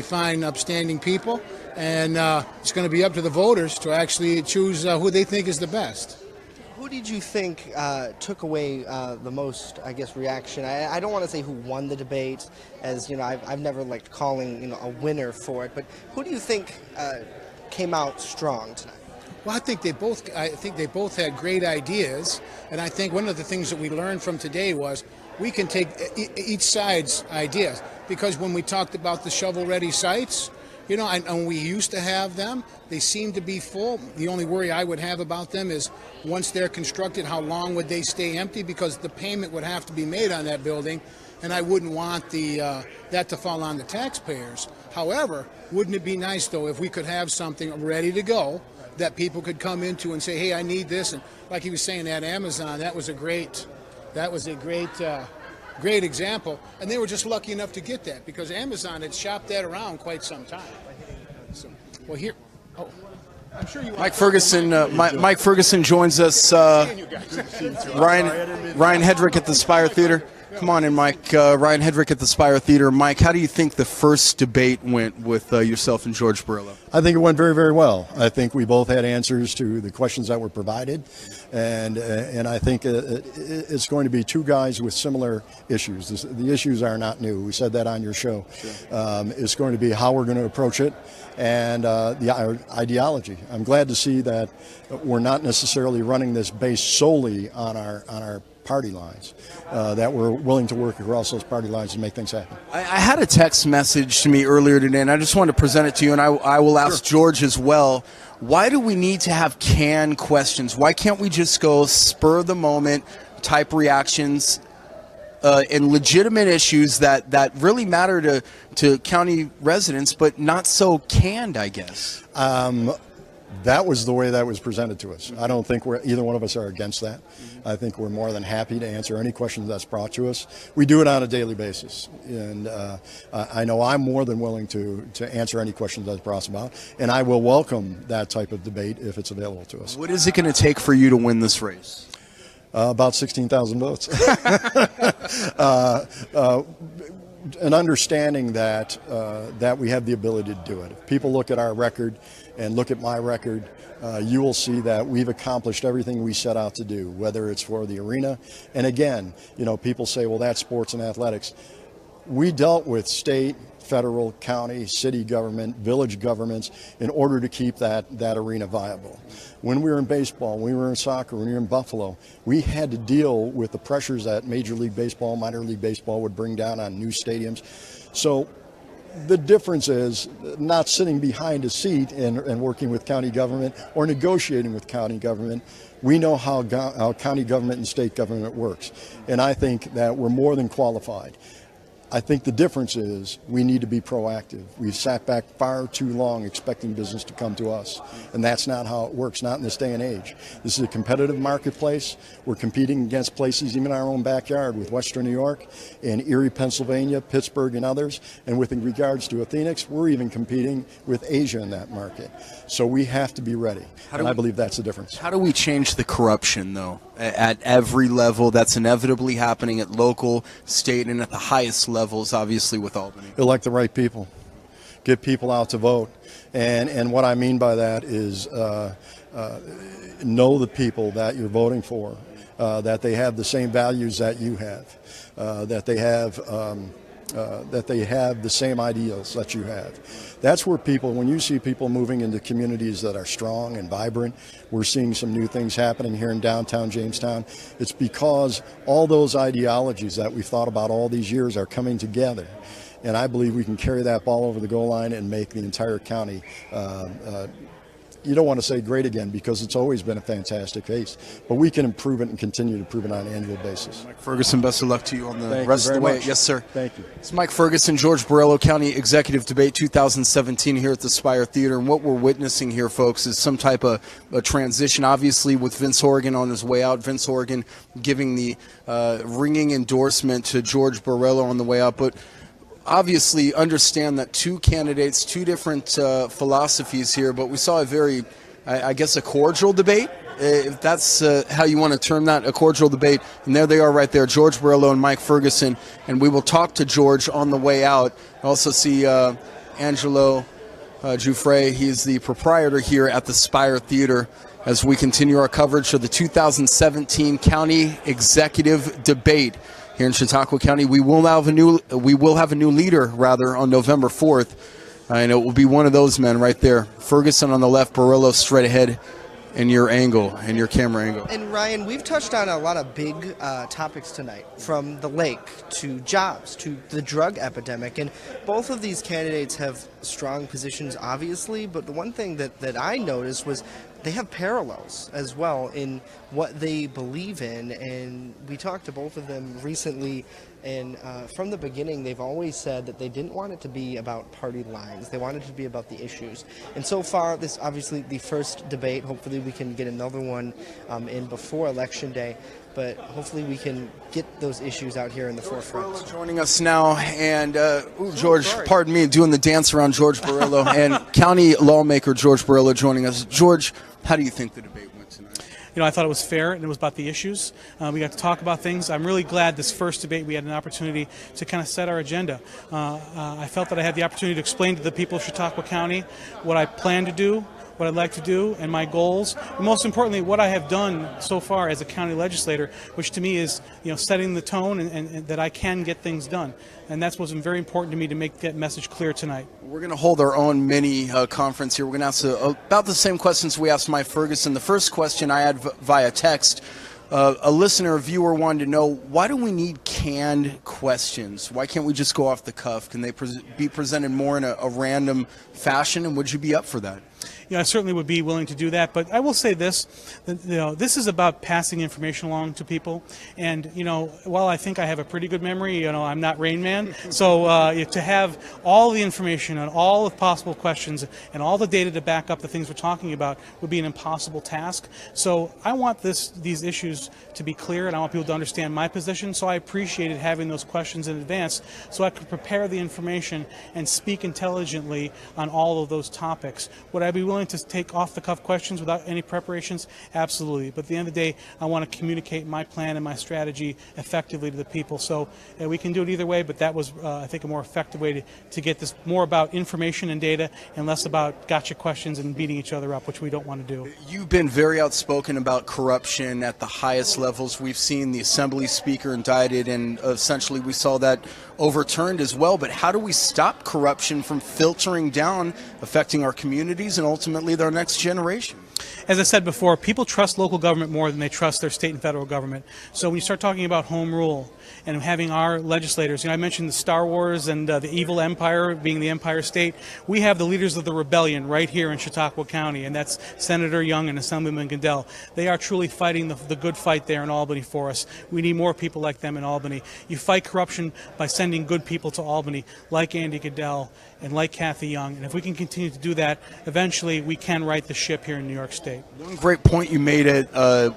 fine, upstanding people, and it's going to be up to the voters to actually choose who they think is the best. Who did you think took away the most, I guess, reaction? I don't want to say who won the debate, as I've never liked calling a winner for it. But who do you think came out strong tonight? Well, I think they both had great ideas, and I think one of the things that we learned from today was we can take each side's ideas, because when we talked about the shovel-ready sites, and we used to have them, they seem to be full. The only worry I would have about them is once they're constructed, how long would they stay empty? Because the payment would have to be made on that building, and I wouldn't want that to fall on the taxpayers. However, wouldn't it be nice, though, if we could have something ready to go that people could come into and say, hey, I need this. And like he was saying at Amazon, that was a great great example, and they were just lucky enough to get that because Amazon had shopped that around quite some time. So, well, here, oh, I'm sure you. Mike Ferguson. Mike Ferguson joins us. Ryan Hedrick at the Spire Theater. Come on in, Mike. Ryan Hedrick at the Spire Theater. Mike, how do you think the first debate went with yourself and George Barillo? I think it went very, very well. I think we both had answers to the questions that were provided, and I think it's going to be two guys with similar issues. The issues are not new. We said that on your show. Sure. It's going to be how we're going to approach it and the ideology. I'm glad to see that we're not necessarily running this based solely on our party lines, that we're willing to work across those party lines and make things happen. I had a text message to me earlier today, and I just wanted to present it to you, and I will ask George as well. Why do we need to have canned questions? Why can't we just go spur of the moment type reactions and legitimate issues that really matter to county residents, but not so canned, I guess? That was the way that was presented to us. I don't think either one of us are against that. I think we're more than happy to answer any questions that's brought to us. We do it on a daily basis, and I know I'm more than willing to answer any questions that's brought about, and I will welcome that type of debate if it's available to us. What is it going to take for you to win this race? About 16,000 votes. An understanding that we have the ability to do it. If people look at our record and look at my record, you will see that we've accomplished everything we set out to do, whether it's for the arena. And again, people say, well, that's sports and athletics. We dealt with state, federal, county, city government, village governments in order to keep that arena viable. When we were in baseball, when we were in soccer, when we were in Buffalo, we had to deal with the pressures that Major League Baseball, Minor League Baseball would bring down on new stadiums. So the difference is not sitting behind a seat and working with county government or negotiating with county government. We know how county government and state government works, and I think that we're more than qualified. I think the difference is we need to be proactive. We've sat back far too long expecting business to come to us, and that's not how it works, not in this day and age. This is a competitive marketplace. We're competing against places even in our own backyard with Western New York and Erie, Pennsylvania, Pittsburgh, and others. And with regards to Phoenix, we're even competing with Asia in that market. So we have to be ready, and I believe that's the difference. How do we change the corruption, though, at every level that's inevitably happening at local, state, and at the highest levels, obviously, with Albany? Elect the right people. Get people out to vote. And what I mean by that is know the people that you're voting for, that they have the same values that you have, that they have the same ideals that you have. That's where when you see people moving into communities that are strong and vibrant, we're seeing some new things happening here in downtown Jamestown. It's because all those ideologies that we've thought about all these years are coming together. And I believe we can carry that ball over the goal line and make the entire county you don't want to say great again because it's always been a fantastic race, but we can improve it and continue to improve it on an annual basis. Mike Ferguson, best of luck to you on the rest of the way. Much. Yes, sir. Thank you. It's Mike Ferguson, George Barillo, County Executive Debate 2017 here at the Spire Theater. And what we're witnessing here, folks, is some type of a transition, obviously, with Vince Horgan on his way out. Vince Horgan giving the ringing endorsement to George Barillo on the way out. But obviously understand that two candidates, two different philosophies here, but we saw a very, I guess, a cordial debate, if that's how you want to term that, a cordial debate. And there they are right there, George Barillo and Mike Ferguson. And we will talk to George on the way out. I also see Angelo Giuffre. He is the proprietor here at the Spire Theater as we continue our coverage of the 2017 County Executive Debate. Here in Chautauqua County, we will have a new leader on November 4th, and it will be one of those men right there. Ferguson on the left, Barillo straight ahead in your angle, in your camera angle. And Ryan, we've touched on a lot of big topics tonight, from the lake to jobs to the drug epidemic, and both of these candidates have strong positions, obviously, but the one thing that I noticed was they have parallels as well in what they believe in, and we talked to both of them recently And from the beginning, they've always said that they didn't want it to be about party lines. They wanted it to be about the issues. And so far, this obviously the first debate. Hopefully we can get another one in before Election Day. But hopefully we can get those issues out here in the forefront. Joining us now, and George, pardon me, doing the dance around George Barillo, and county lawmaker George Barillo joining us. George, how do you think the debate went tonight? You know, I thought it was fair, and it was about the issues. We got to talk about things. I'm really glad this first debate we had an opportunity to kind of set our agenda. I felt that I had the opportunity to explain to the people of Chautauqua County what I plan to do, what I'd like to do, and my goals. And most importantly, what I have done so far as a county legislator, which to me is, you know, setting the tone and that I can get things done. And that's what's very important to me to make that message clear tonight. We're going to hold our own mini conference here. We're going to ask about the same questions we asked Mike Ferguson. The first question I had via text, a listener, a viewer wanted to know, why do we need canned questions? Why can't we just go off the cuff? Can they be presented more in a random fashion, and would you be up for that? You know, I certainly would be willing to do that, but I will say this, that, you know, this is about passing information along to people, and, you know, while I think I have a pretty good memory, you know, I'm not Rain Man, so to have all the information on all the possible questions and all the data to back up the things we're talking about would be an impossible task. So I want these issues to be clear, and I want people to understand my position, so I appreciated having those questions in advance so I could prepare the information and speak intelligently on all of those topics. Would I be willing to take off-the-cuff questions without any preparations? Absolutely. But at the end of the day, I want to communicate my plan and my strategy effectively to the people. So we can do it either way, but that was, I think, a more effective way to get this more about information and data and less about gotcha questions and beating each other up, which we don't want to do. You've been very outspoken about corruption at the highest levels. We've seen the Assembly Speaker indicted, and essentially we saw that overturned as well. But how do we stop corruption from filtering down, affecting our communities and ultimately their next generation? As I said before, people trust local government more than they trust their state and federal government. So when you start talking about home rule and having our legislators, you know, I mentioned the Star Wars and the evil empire being the Empire State. We have the leaders of the rebellion right here in Chautauqua County, and that's Senator Young and Assemblyman Goodell. They are truly fighting the good fight there in Albany for us. We need more people like them in Albany. You fight corruption by sending good people to Albany, like Andy Goodell and like Kathy Young. And if we can continue to do that, eventually we can right the ship here in New York State. One great point you made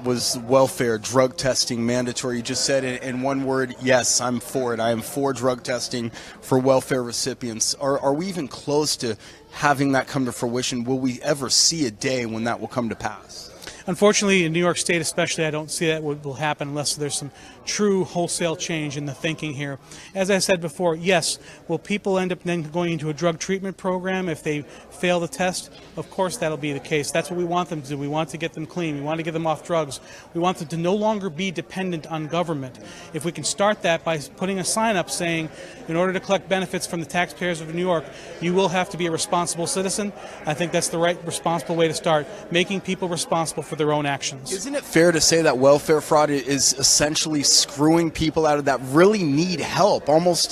was welfare, drug testing mandatory. You just said it in one word, yes, I'm for it. I am for drug testing for welfare recipients. Are we even close to having that come to fruition? Will we ever see a day when that will come to pass? Unfortunately, in New York State especially, I don't see that will happen unless there's some true wholesale change in the thinking here. As I said before, yes, will people end up then going into a drug treatment program if they fail the test? Of course that'll be the case. That's what we want them to do. We want to get them clean. We want to get them off drugs. We want them to no longer be dependent on government. If we can start that by putting a sign up saying, in order to collect benefits from the taxpayers of New York, you will have to be a responsible citizen, I think that's the right responsible way to start, making people responsible for their own actions. Isn't it fair to say that welfare fraud is essentially screwing people out of that really need help, almost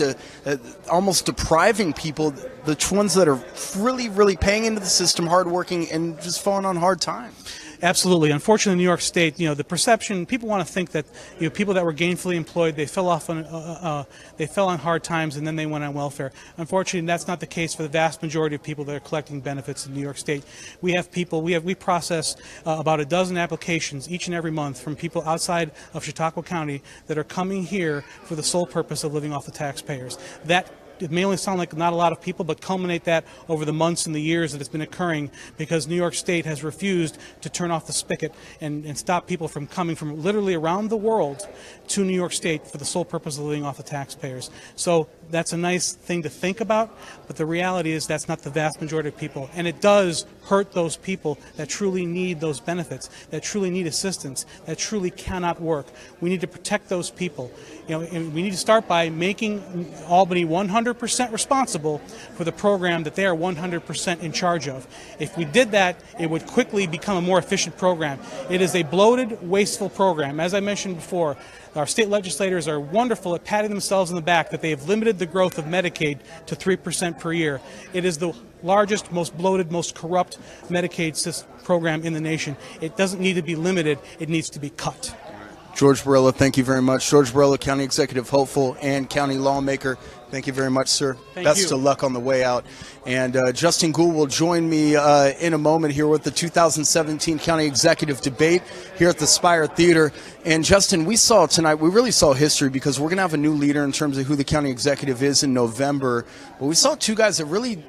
depriving people, the ones that are really paying into the system, hardworking, and just falling on hard times? Absolutely. Unfortunately, in New York State, you know, the perception, people want to think that, you know, people that were gainfully employed, they fell on hard times and then they went on welfare. Unfortunately, that's not the case for the vast majority of people that are collecting benefits in New York State. We have people, we process about a dozen applications each and every month from people outside of Chautauqua County that are coming here for the sole purpose of living off the taxpayers. It may only sound like not a lot of people, but culminate that over the months and the years that it's been occurring because New York State has refused to turn off the spigot and stop people from coming from literally around the world to New York State for the sole purpose of living off the taxpayers. So that's a nice thing to think about, but the reality is that's not the vast majority of people. And it does hurt those people that truly need those benefits, that truly need assistance, that truly cannot work. We need to protect those people. You know, and we need to start by making Albany 100% responsible for the program that they are 100% in charge of. If we did that, it would quickly become a more efficient program. It is a bloated, wasteful program. As I mentioned before, our state legislators are wonderful at patting themselves on the back that they have limited the growth of Medicaid to 3% per year. It is the largest, most bloated, most corrupt Medicaid program in the nation. It doesn't need to be limited. It needs to be cut. George Borrello, thank you very much. George Borrello, County Executive Hopeful and County Lawmaker, thank you very much, sir. Best of luck on the way out. And Justin Gould will join me in a moment here with the 2017 County Executive Debate here at the Spire Theater. And Justin, we saw tonight, we really saw history because we're going to have a new leader in terms of who the county executive is in November. But we saw two guys that really,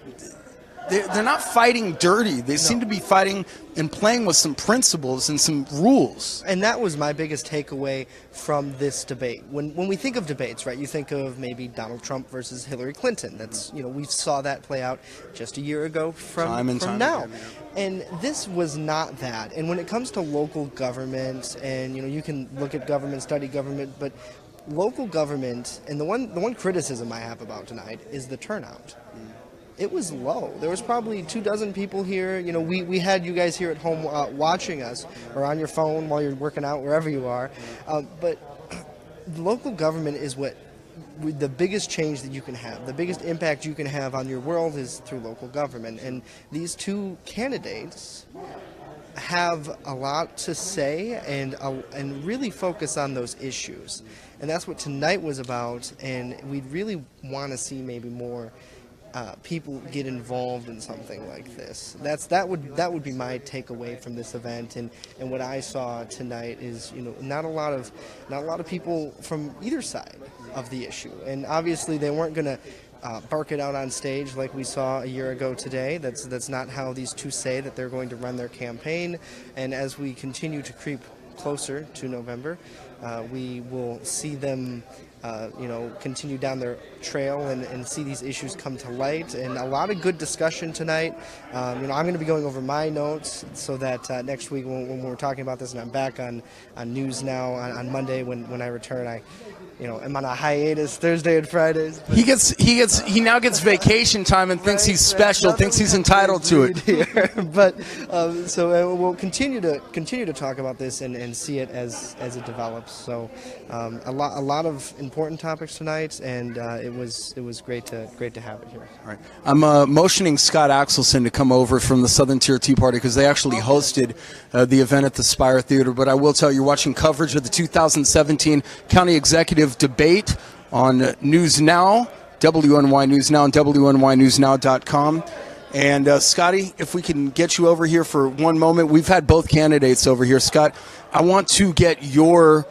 they're not fighting dirty. They seem to be fighting and playing with some principles and some rules. And that was my biggest takeaway from this debate. When we think of debates, right, you think of maybe Donald Trump versus Hillary Clinton. That's, you know, we saw that play out just a year ago from now. Again, yeah. And this was not that. And when it comes to local government, and, you know, you can look at government, study government, but local government, and the one criticism I have about tonight is the turnout. It was low. There was probably 24 people here. You know, we had you guys here at home watching us, or on your phone while you're working out, wherever you are. But local government is what the biggest change that you can have, the biggest impact you can have on your world is through local government. And these two candidates have a lot to say and really focus on those issues. And that's what tonight was about. And we'd really want to see maybe more people get involved in something like this. That would be my takeaway from this event, and what I saw tonight is, you know, not a lot of people from either side of the issue, and obviously they weren't going to bark it out on stage like we saw a year ago today. That's not how these two say that they're going to run their campaign. And as we continue to creep closer to November, we will see them continue down their trail and see these issues come to light. And a lot of good discussion tonight. I'm going to be going over my notes so that next week when we're talking about this and I'm back on News Now on Monday when I return, I'm on a hiatus Thursday and Fridays. He now gets vacation time and thinks he's special, thinks he's entitled to it. Here. But we'll continue to talk about this and see it as it develops. So a lot of important topics tonight, and it was great to have it here. All right, I'm motioning Scott Axelson to come over from the Southern Tier Tea Party because they actually hosted the event at the Spire Theater. But I will tell you, you're watching coverage of the 2017 County Executive Debate on News Now, WNY News Now, and WNYNewsNow.com. And Scotty, if we can get you over here for one moment. We've had both candidates over here. Scott, I want to get your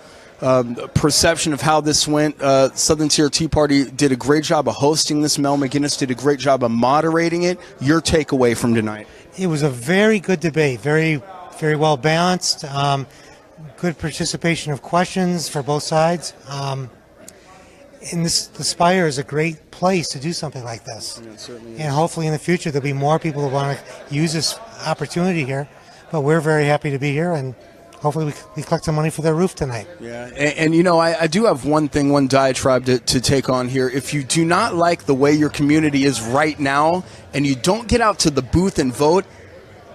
perception of how this went. Southern Tier Tea Party did a great job of hosting this. Mel McGinnis did a great job of moderating it. Your takeaway from tonight? It was a very good debate, very, very well balanced. Good participation of questions for both sides. And the Spire is a great place to do something like this. Yeah, it certainly is. And hopefully in the future there'll be more people who want to use this opportunity here. But we're very happy to be here, and hopefully we collect some money for their roof tonight. Yeah, and I do have one diatribe to take on here. If you do not like the way your community is right now and you don't get out to the booth and vote,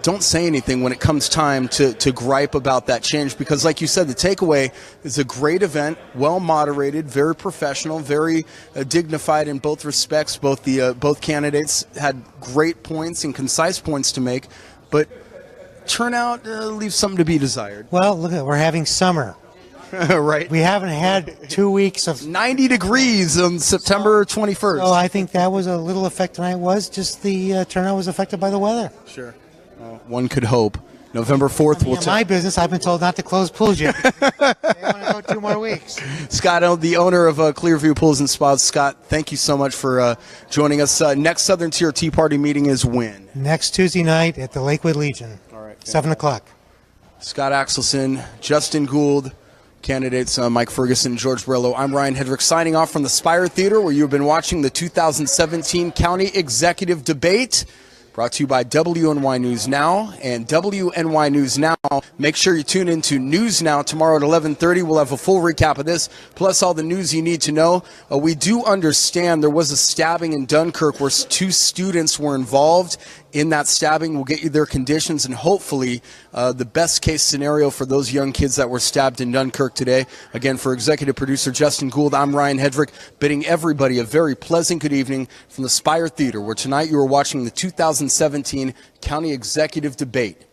don't say anything when it comes time to gripe about that change, because like you said, the takeaway is a great event, well moderated, very professional, very dignified in both respects. Both candidates had great points and concise points to make, but turnout leaves something to be desired. Well, look at it, we're having summer. Right. We haven't had 2 weeks of 90 degrees on September 21st. So I think that was a little effect tonight. Was just the turnout was affected by the weather. Sure. One could hope. November 4th, in my business, I've been told not to close pools yet. They want to go 2 more weeks. Scott, the owner of Clearview Pools and Spas. Scott, thank you so much for joining us. Next Southern Tier Tea Party meeting is when? Next Tuesday night at the Lakewood Legion. All right. 7 o'clock. Scott Axelson, Justin Gould, candidates Mike Ferguson, George Borrello. I'm Ryan Hedrick signing off from the Spire Theater, where you've been watching the 2017 County Executive Debate. Brought to you by WNY News Now and WNY News Now. Make sure you tune in to News Now tomorrow at 11:30. We'll have a full recap of this, plus all the news you need to know. We do understand there was a stabbing in Dunkirk where 2 students were involved in that stabbing. We'll get you their conditions and hopefully the best case scenario for those young kids that were stabbed in Dunkirk today. Again, for executive producer Justin Gould, I'm Ryan Hedrick, bidding everybody a very pleasant good evening from the Spire Theater, where tonight you are watching the 2017 County Executive Debate.